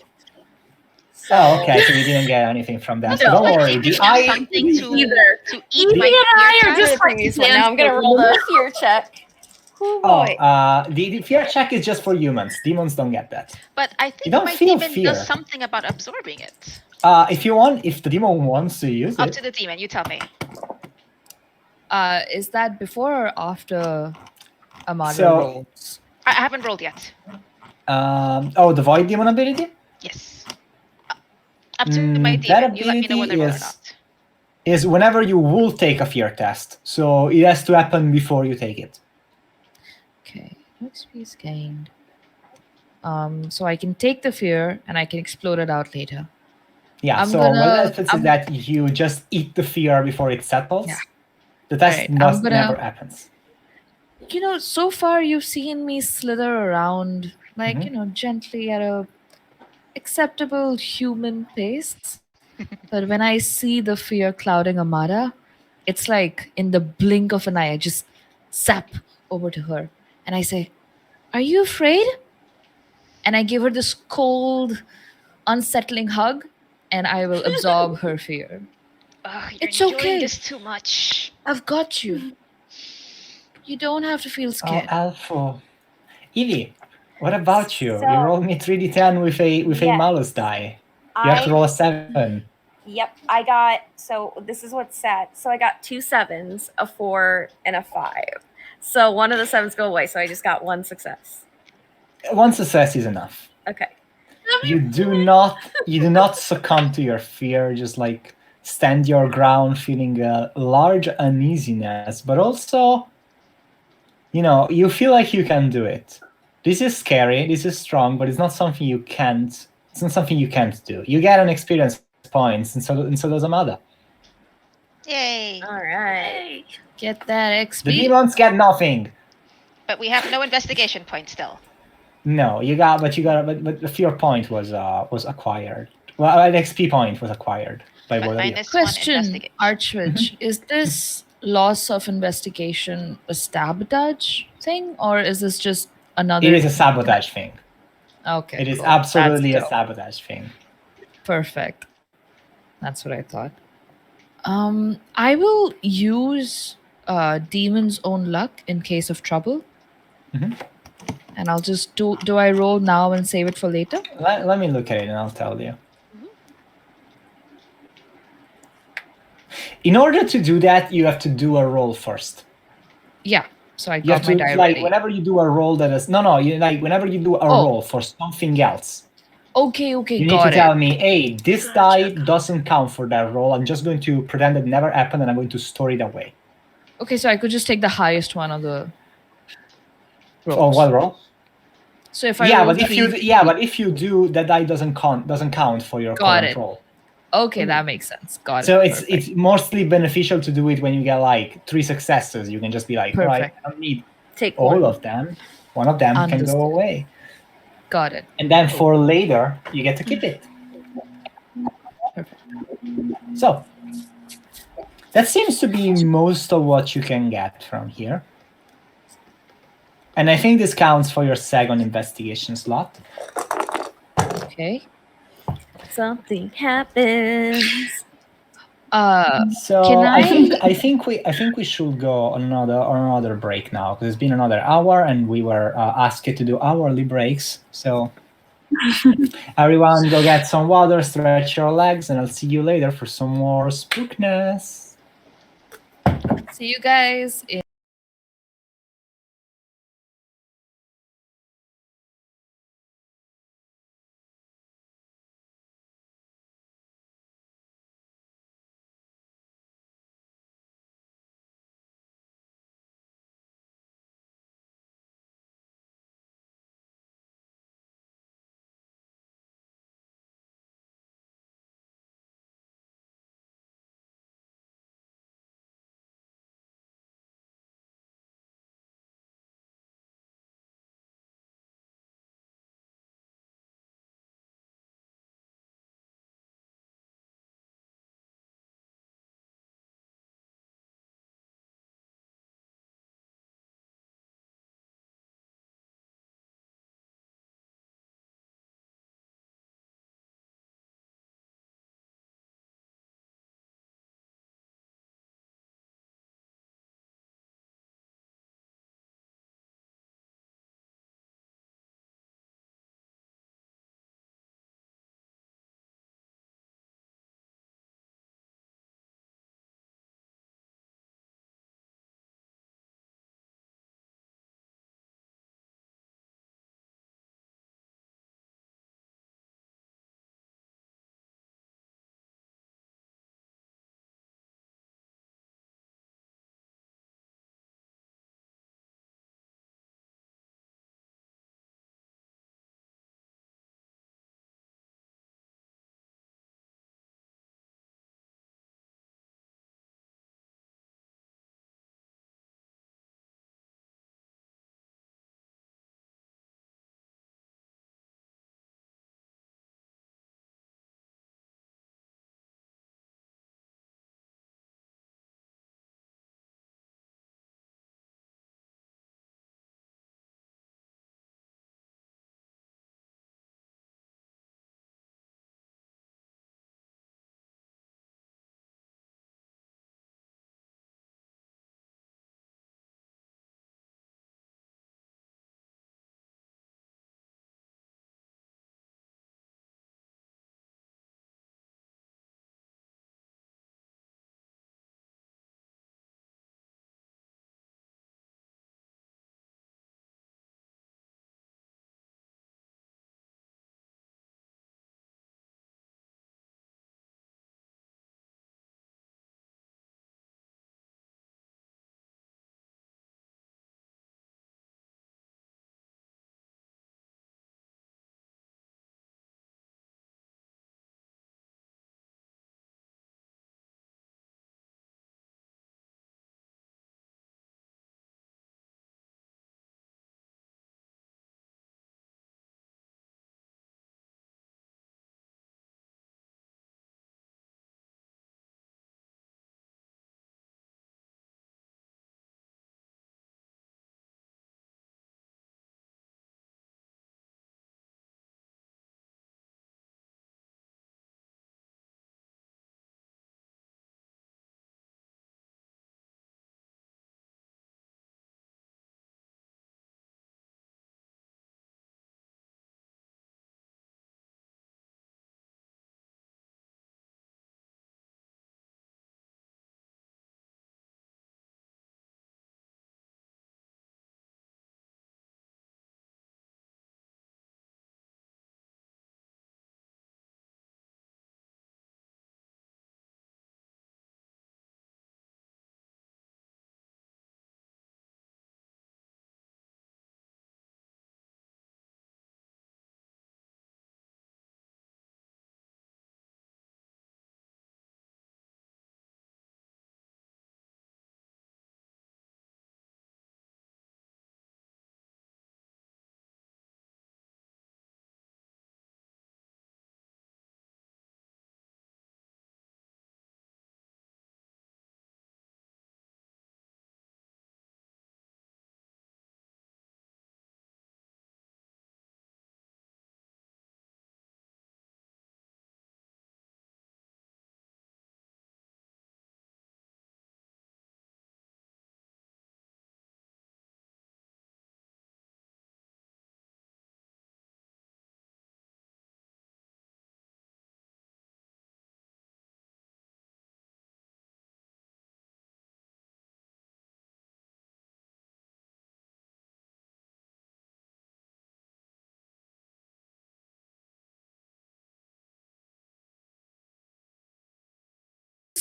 Oh, okay, so you didn't get anything from that. So No. don't worry. Give The them eye, something to Either. eat Evie my and I fear are check? just like these one. Now I'm gonna roll the fear check. Oh boy. the fear check is just for humans. Demons don't get that. But I think don't my feel demon fear. does something about absorbing it. If the demon wants to use Up it, to the demon, you tell me. Is that before or after Amada So- rolls? I haven't rolled yet. the void demon ability Yes. Up to my that demon. You let me know ability whether or is- not. is whenever you will take a fear test. So it has to happen before you take it. Okay, what's fees gained? So I can take the fear and I can explode it out later. Yeah, I'm so gonna- what happens is I'm- that you just eat the fear before it settles. Yeah. The test Alright, I'm gonna- never happens. You know, so far you've seen me slither around, like, Mhm. gently at a acceptable human pace. But when I see the fear clouding Amada, it's like in the blink of an eye, I just zap over to her and I say, "Are you afraid?" And I give her this cold, unsettling hug, and I will absorb her fear. Ugh, you're It's enjoying okay. this too much. I've got you. You don't have to feel Oh, scared. Alpha. Evie, what about you? You So- rolled me 3d10 with a Yeah. malus die. You have to roll a 7. Yep, I got, so this is what's sad. So I got 2 7s, a 4, and a 5. So one of the 7s go away, so I just got 1 success. One success is enough. Okay. You do not succumb to your fear. Just like stand your ground, feeling a large uneasiness, but also, you feel like you can do it. This is scary. This is strong, but it's not something you can't. It's not something you can't do. You get an experience points, and so does Amada. Yay. All right. Get that XP. The demons get nothing. But we have no investigation point still. No, but the fear point was acquired. Well, an XP point was acquired by But both of you. minus 1 Question, investigation. Archwitch, is this loss of investigation a sabotage thing, or is this just another? It is a sabotage thing. Okay. It is cool. absolutely a That's dope. sabotage thing. Perfect. That's what I thought. I will use Demon's Own Luck in case of trouble. Mhm. And I'll just do I roll now and save it for later? Let me look at it and I'll tell you. In order to do that, you have to do a roll first. Yeah. So I You have got my to die like ready. whenever you do a roll that is whenever you do a Oh. roll for something else, Okay, you need got to it. tell me, hey, this die doesn't count for that roll. I'm just going to pretend it never happened and I'm going to store it away. Okay, so I could just take the highest one of the rolls. Oh, what roll? So if I Yeah, roll but if you 3, do, that die doesn't count for your Got current it. roll. okay, that makes sense. Got So it. it's Perfect. mostly beneficial to do it when you get like 3 successes. You can just be like, all right, Perfect. I don't need Take all one. of them. One of them can Understood. go away. Got it. And then for later, you get to keep it. Perfect. So that seems to be most of what you can get from here. And I think this counts for your second investigation slot. Okay. Something happens. So Can I think we should go on another break now, because it's been another hour and we were asked to do hourly breaks. So everyone go get some water, stretch your legs, and I'll see you later for some more spookness. see you guys in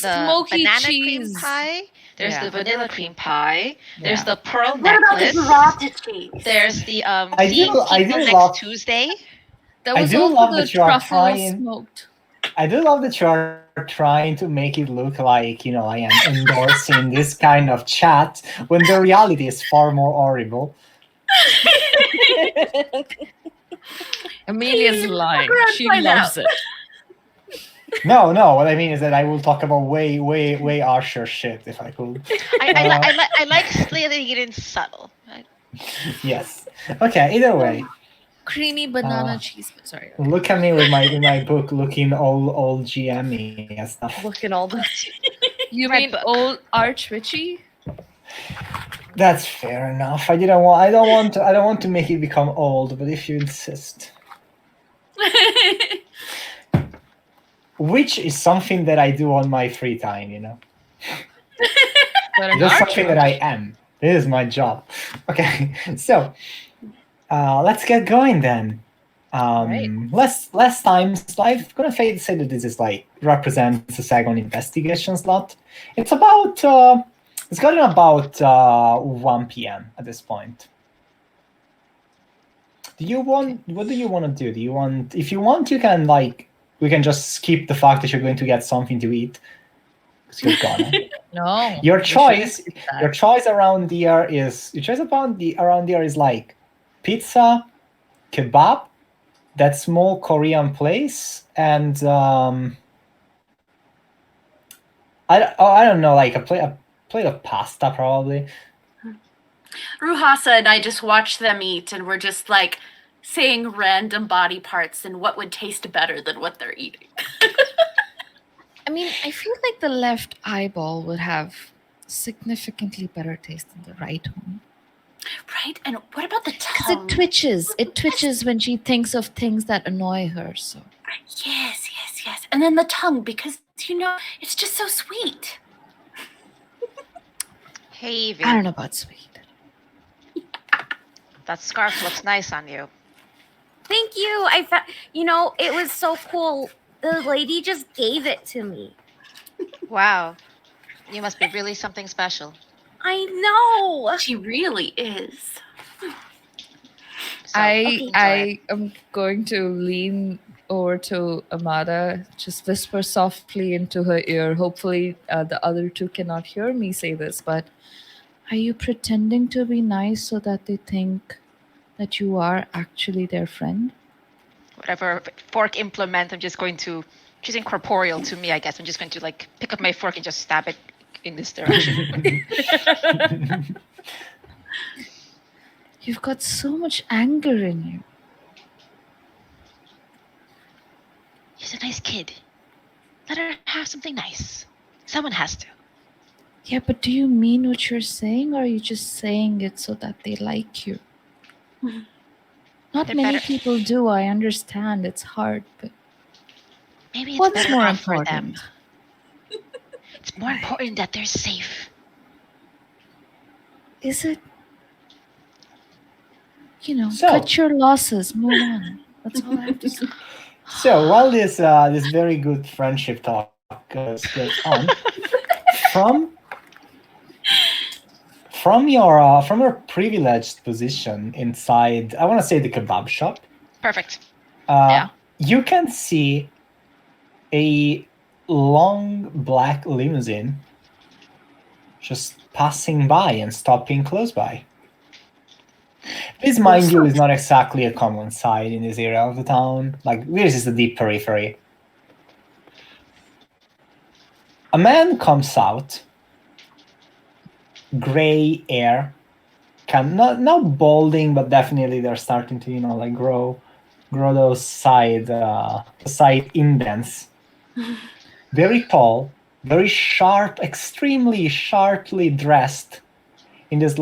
the Smoky banana cream cheese. pie. There's Yeah. the vanilla cream pie. There's Yeah. the pearl What about the necklace. burrata cheese? There's the I seeing do people next love- Tuesday. There I was do also love the that you are truffle trying- smoked. I do love that you are trying to make it look like, you know, I am endorsing this kind of chat when the reality is far more horrible. Amelia's Katie, lying. fuck around, She find loves out. it. No, what I mean is that I will talk about way harsher shit if I could. I like slitting it in subtle. Right? Yes. Okay, either way. Creamy banana Uh, cheese. Sorry. Look at me with my book looking all GME and stuff. Looking all the. You Red mean book. old Arch Witchy? That's fair enough. I don't want to make it become old, but if you insist. Which is something that I do on my free time, you know. But an That's arch something that I am. This is my job. Okay, so let's get going then. Right. Less time. I'm gonna say that this is like represents a second investigation slot. It's about it's gotten about 1 p.m. at this point. What do you want to do? If you want, you can we can just skip the fact that you're going to get something to eat. Because you're gonna. No. Your we choice shouldn't do that. Your choice around there is like pizza, kebab, that small Korean place, and I don't know, like a plate of pasta probably. Ruhasa and I just watch them eat, and we're just like saying random body parts and what would taste better than what they're eating. I mean, I feel like the left eyeball would have significantly better taste than the right one. Right? And what about the Because tongue? it twitches. It twitches when she thinks of things that annoy her. So Yes. And then the tongue, because, it's just so sweet. Hey, I don't Evie, know about sweet. that scarf looks nice on you. Thank you. It was so cool. The lady just gave it to me. Wow, you must be really something special. I know. She really is. So, enjoy it. I am going to lean over to Amada, just whisper softly into her ear. Hopefully, the other two cannot hear me say this, but are you pretending to be nice so that they think that you are actually their friend? Whatever fork implement, I'm just going to. She's incorporeal to me, I guess. I'm just going to pick up my fork and just stab it in this direction. You've got so much anger in you. She's a nice kid. Let her have something nice. Someone has to. Yeah, but do you mean what you're saying, or are you just saying it so that they like you? Not They're many better- people do. I understand it's hard, but Maybe it's what's better more off for them. important? It's more important that they're safe. Is it? So- Cut your losses, move on. That's all I have to say. So while this very good friendship talk goes on, from your privileged position inside, I want to say the kebab shop, Perfect. Yeah. you can see a long black limousine just passing by and stopping close by. This, mind you, is not exactly a common sight in this area of the town. This is the deep periphery. A man comes out, gray hair, not balding, but definitely they're starting to grow those side indents. Very tall, very sharp, extremely sharply dressed in this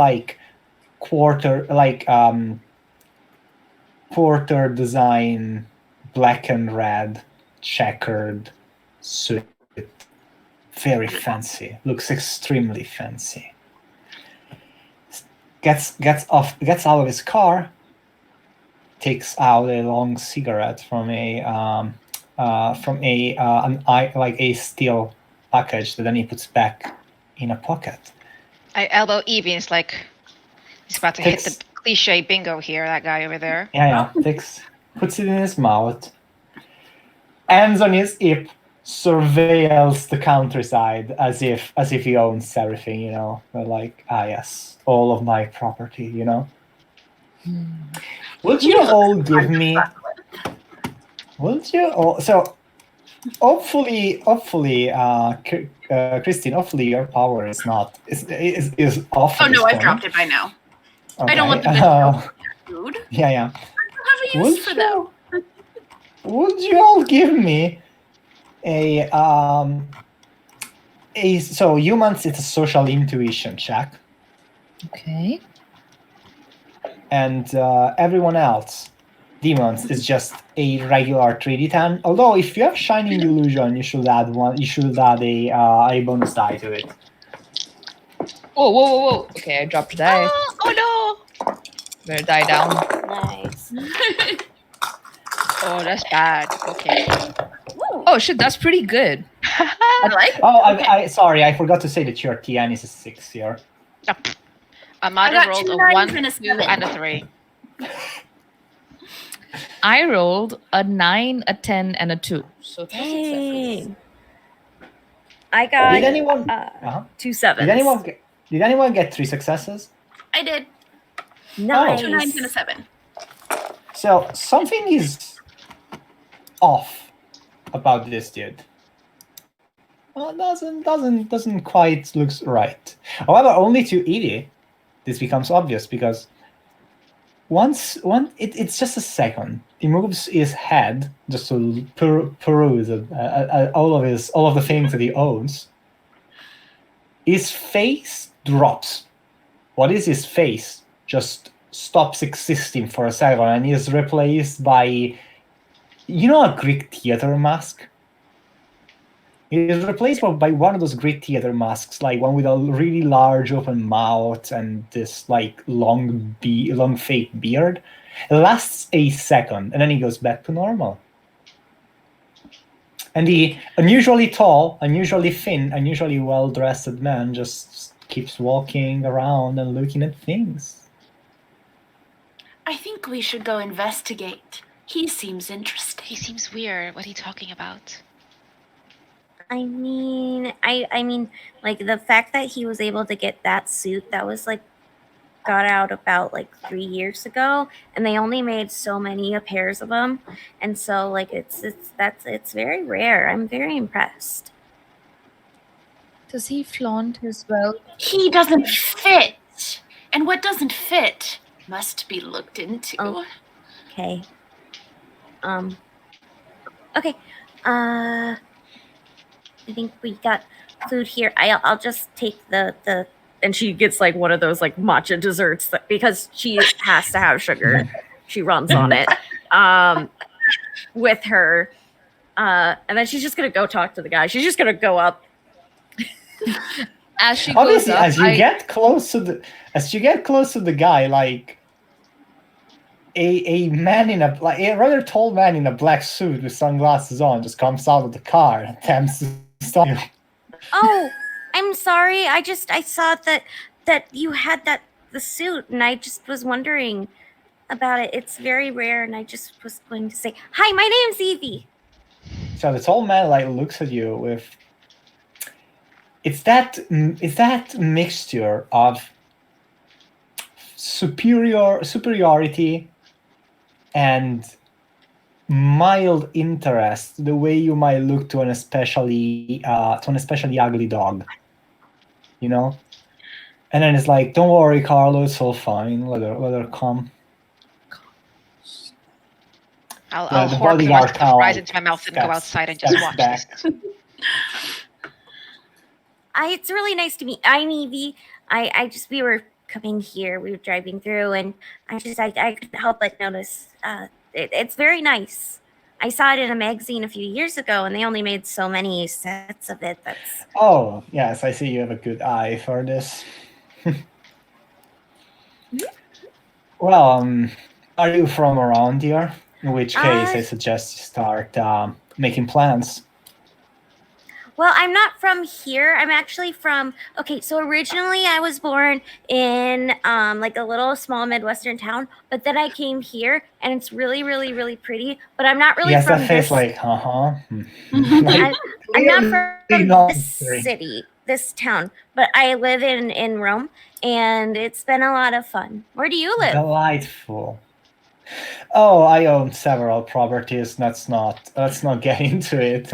quarter design black and red checkered suit. Very fancy, looks extremely fancy. Gets out of his car, takes out a long cigarette from a steel package that then he puts back in a pocket. I elbow Evie, and it's like he's about to hit Takes- the cliche bingo here. That guy over there. Yeah, puts it in his mouth, hands on his hip, surveils the countryside as if he owns everything, you know. But like, yes, all of my property, you know. Would you all give me? Would you all? So, hopefully, Christine, hopefully your power is not is off. Oh at no, this I've dropped point. it by now. Okay. I don't want the bitch food. Yeah. I don't have a use for them. Would you all give me so humans, it's a social intuition check, Okay. and everyone else, demons, is just a regular 3d10. Although if you have shining illusion, you should add one. You should add a bonus die to it. Whoa. Okay, I dropped a die. Oh Better die down. Nice. no! Oh, that's bad. Okay. Oh shit, that's pretty good. I like it. Oh, I sorry, I forgot to say that your TN is a 6 here. Amada got rolled two a nines 1, and a 2, 7. and a 3. I rolled a 9, a 10, and a 2. So 2 successes. Dang. I got Did anyone? 2 sevens. Did anyone get 3 successes? I did. Nice. 2 9s and a 7. So something is off about this dude. Well, doesn't quite looks right. However, only to Edie, this becomes obvious because it's just a second. He moves his head just to peruse all of the things that he owns. His face drops. What is his face? Just stops existing for a second and is replaced by, you know, a Greek theater mask? It is replaced by one of those Greek theater masks, like one with a really large open mouth and this like long fake beard. It lasts a second and then he goes back to normal. And the unusually tall, unusually thin, unusually well-dressed man just keeps walking around and looking at things. I think we should go investigate. He seems interesting. He seems weird. What are you talking about? I mean, I mean, like the fact that he was able to get that suit that was like got out about like 3 years ago, and they only made so many pairs of them, and so like it's very rare. I'm very impressed. Does he flaunt his wealth? He doesn't fit. And what doesn't fit must be looked into. Oh. Okay. Okay. I think we got food here. I'll just take the And she gets like one of those like matcha desserts because she has to have sugar. She runs on it with her. And then she's just going to go talk to the guy. She's just going to go up. As she Obviously, goes up, as you get close to the guy, like a man in a rather tall man in a black suit with sunglasses on just comes out of the car and attempts to stop you. Oh, I'm sorry. I saw that you had the suit, and I just was wondering about it. It's very rare, and I just was going to say, hi, my name's Evie. So the tall man like looks at you with it's that mixture of superiority and mild interest, the way you might look to an especially ugly dog, you know. And then it's like, don't worry, Carlo, it's all fine. Let her come. I'll the hork the bodyguard rest of the fries cow into my mouth and go steps- outside and just steps watch back. this. It's really nice to meet. I'm Evie. We were coming here. We were driving through, and I couldn't help but notice. It's very nice. I saw it in a magazine a few years ago, and they only made so many sets of it. That's Oh, yes, I see you have a good eye for this. Well, are you from around here? In which case, I suggest you start making plans. Well, I'm not from here. I'm actually from. Okay, so originally I was born in like a little small Midwestern town, but then I came here, and it's really, really, really pretty. But I'm not really Yes, from that face this. like, like I'm not really from not this very city, this town, but I live in Rome, and it's been a lot of fun. Where do you live? delightful. Oh, I own several properties. Let's not get into it.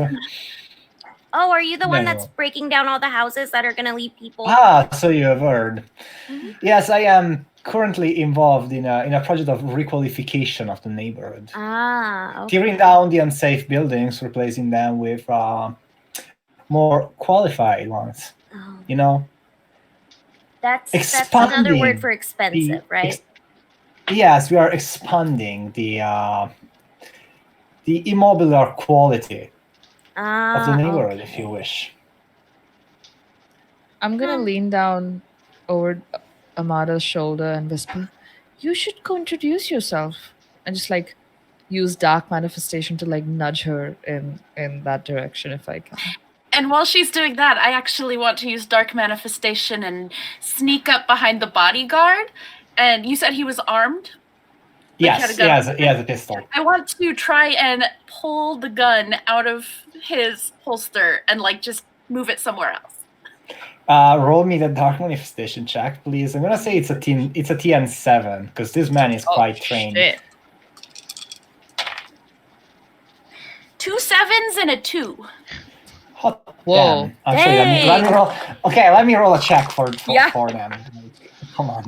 Oh, are you the one No. that's breaking down all the houses that are gonna leave people? Ah, so you have heard. Mhm. Yes, I am currently involved in a project of requalification of the neighborhood. Ah, okay. Tearing down the unsafe buildings, replacing them with more qualified ones. Oh, You know, that's another word expanding for expensive, right? Yes, we are expanding the immobiliar quality of the Ah, neighborhood, if you okay. wish. I'm gonna lean down over Amada's shoulder and whisper, "You should go introduce yourself," and just like use dark manifestation to like nudge her in that direction if I can. And while she's doing that, I actually want to use dark manifestation and sneak up behind the bodyguard. And you said he was armed? Like he had a Yes, gun? he has a pistol. I want to try and pull the gun out of his holster and like just move it somewhere else. Roll me the dark manifestation check, please. I'm gonna say it's a TN7 because this man is quite trained. Shit. 2 sevens and a 2. Hot Whoa. damn. Actually, let me roll. Okay, let me roll a check for Yeah. them. Come on.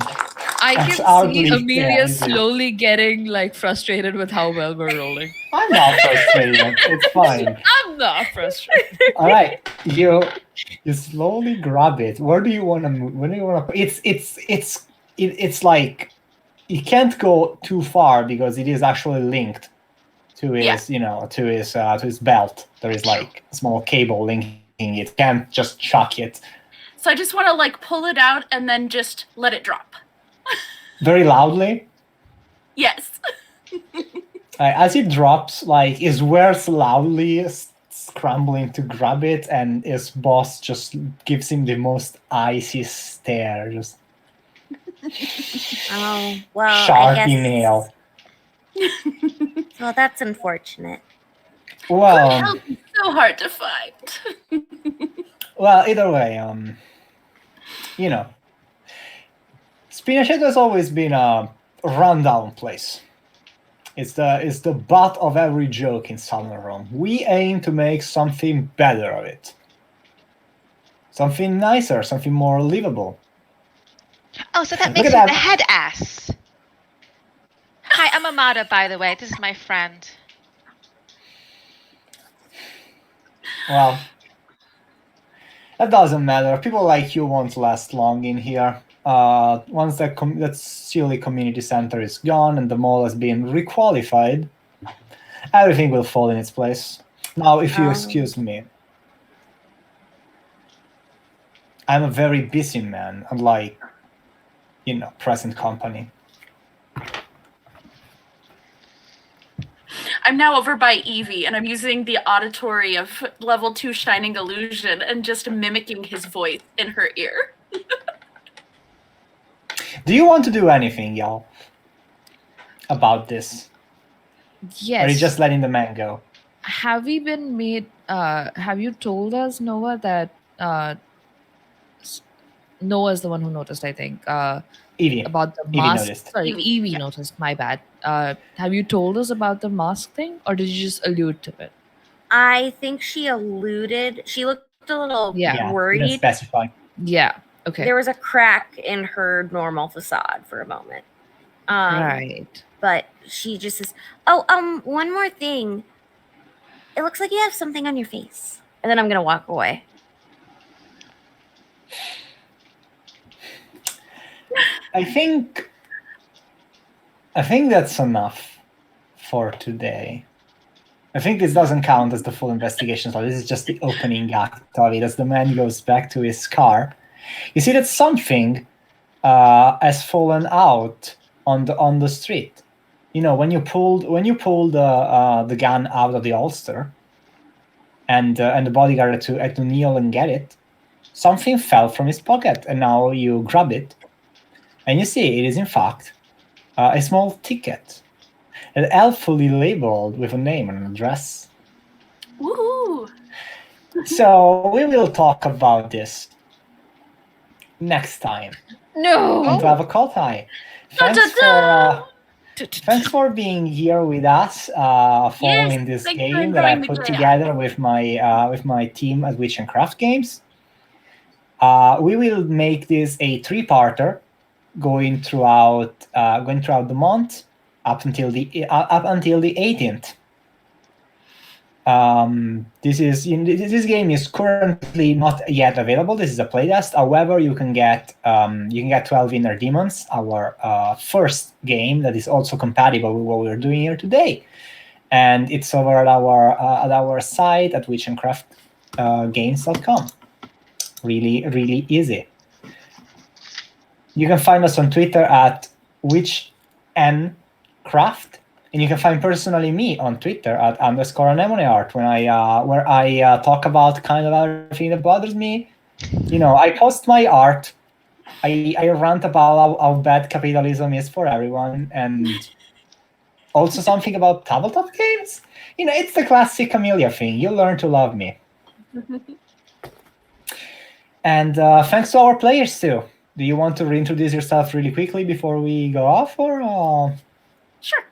I That's can hardly see Amelia fair. slowly getting like frustrated with how well we're rolling. I'm not frustrated. It's fine. I'm not frustrated. All right, you slowly grab it. Where do you want to move? Where do you want to? It's like you can't go too far because it is actually linked to his to his belt. There is like a small cable linking it. Can't just chuck it So I just want to like pull it out and then just let it drop. very loudly. Yes. As it drops, like his Wers loudly scrambling to grab it, and his boss just gives him the most icy stare, just Oh, well, I sharp guess. nail. Well, that's unfortunate. Well, Help is so hard to find. either way, you know, Spinachetto has always been a rundown place. It's the butt of every joke in Southern Rome. We aim to make something better of it. Something nicer, something more livable. Oh, so that Look makes at you that. the head ass. Hi, I'm Amada, by the way. This is my friend. Well, that doesn't matter. People like you won't last long in here. Once that silly community center is gone and the mall has been requalified, everything will fall in its place. Now, if you excuse me, I'm a very busy man, unlike, present company. I'm now over by Evie, and I'm using the auditory of level 2 Shining Illusion and just mimicking his voice in her ear. Do you want to do anything, y'all, about this? Yes. Or are you just letting the man go? Have we been made? Have you told us, Noah, that Noah's the one who noticed? I think. Evie. About the Evie mask. noticed. Sorry, Evie, Evie yeah. noticed. My bad. Have you told us about the mask thing, or did you just allude to it? I think she alluded. She looked a little Yeah. worried. Didn't specify. Yeah. Okay. There was a crack in her normal facade for a moment. Right. But she just says, "Oh, one more thing. It looks like you have something on your face." And then I'm gonna walk away. I think that's enough for today. I think this doesn't count as the full investigation, so this is just the opening act of it. As the man goes back to his car, you see that something has fallen out on the street. When you pulled the gun out of the holster, and the bodyguard had to kneel and get it, something fell from his pocket, and now you grab it, and you see it is in fact a small ticket, helpfully labeled with a name and an address. Woohoo! So we will talk about this next time No. on to have Occult Eye. Thanks for being here with us, following this thanks for game that I enjoying the put game. together with my team at Witch and Craft Games. We will make this a three-parter, going throughout the month up until the 18th. This game is currently not yet available. This is a playtest. However, you can get 12 Inner Demons, our first game that is also compatible with what we're doing here today, and it's over at our site at witchandcraftgames.com. Really easy. You can find us on Twitter at witchandcraft. And you can find personally me on Twitter at _anemoneart where I talk about kind of everything that bothers me. I post my art. I rant about how bad capitalism is for everyone, and also something about tabletop games. It's the classic Amelia thing. You'll learn to love me. And thanks to our players too. Do you want to reintroduce yourself really quickly before we go off, or? Sure.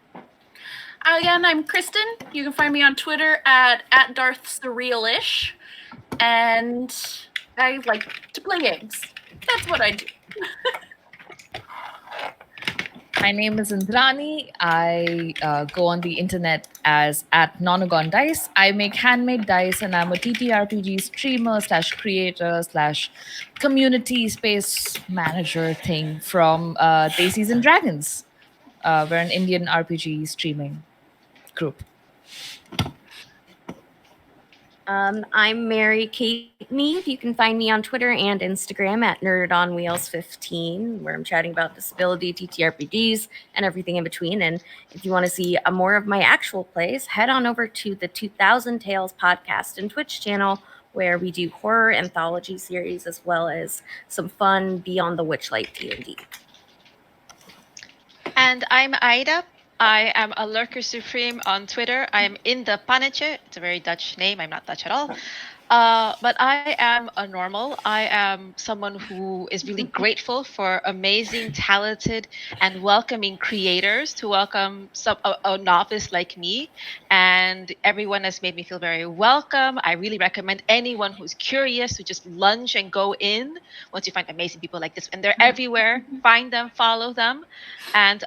Again, I'm Kristen. You can find me on Twitter at DarthSurrealish. And I like to play games. That's what I do. My name is Indrani. I go on the internet as at Nonagon Dice. I make handmade dice, and I'm a TTRPG streamer / creator / community space manager thing from Daisies and Dragons. We're an Indian RPG streaming group. I'm Mary Kate Mead. You can find me on Twitter and Instagram at NerdOnWheels15, where I'm chatting about disability, TTRPGs, and everything in between. And if you want to see more of my actual plays, head on over to the 2000 Tales podcast and Twitch channel, where we do horror anthology series as well as some fun Beyond the Witchlight D&D. And I'm Aida. I am a lurker supreme on Twitter. I am in the Pannetje. It's a very Dutch name. I'm not Dutch at all. But I am a normal. I am someone who is really grateful for amazing, talented, and welcoming creators to welcome a novice like me. And everyone has made me feel very welcome. I really recommend anyone who's curious to just lunge and go in once you find amazing people like this. And they're everywhere. Find them, follow them. And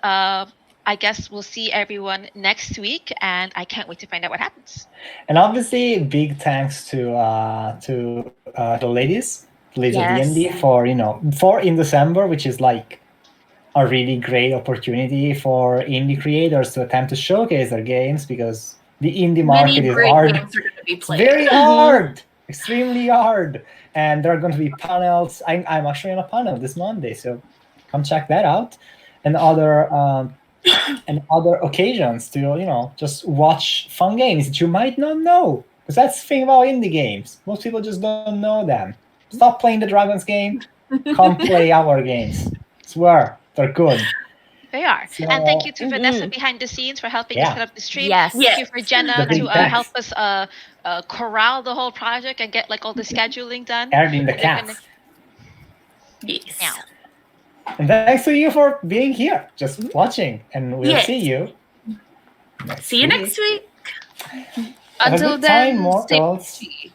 I guess we'll see everyone next week, and I can't wait to find out what happens. And obviously, big thanks to the ladies of D&D for in December, which is like a really great opportunity for indie creators to attempt to showcase their games, because the indie market is hard. Games are going to be played. Very hard, extremely hard, and there are going to be panels. I'm actually on a panel this Monday, so come check that out, and other occasions to just watch fun games that you might not know, because that's the thing about indie games. Most people just don't know them. Stop playing the Dragons game. Come play our games. Swear, they're good. They are. So, and thank you to Vanessa behind the scenes for helping us set up the stream. Yes. Thank you for Jenna The to big thanks. help us corral the whole project and get all the scheduling done. Airing the cats. Yes. Yeah. And thanks to you for being here, just watching, and we'll see you. See you next week. Have a Until good time, then, stay mortals. witchy.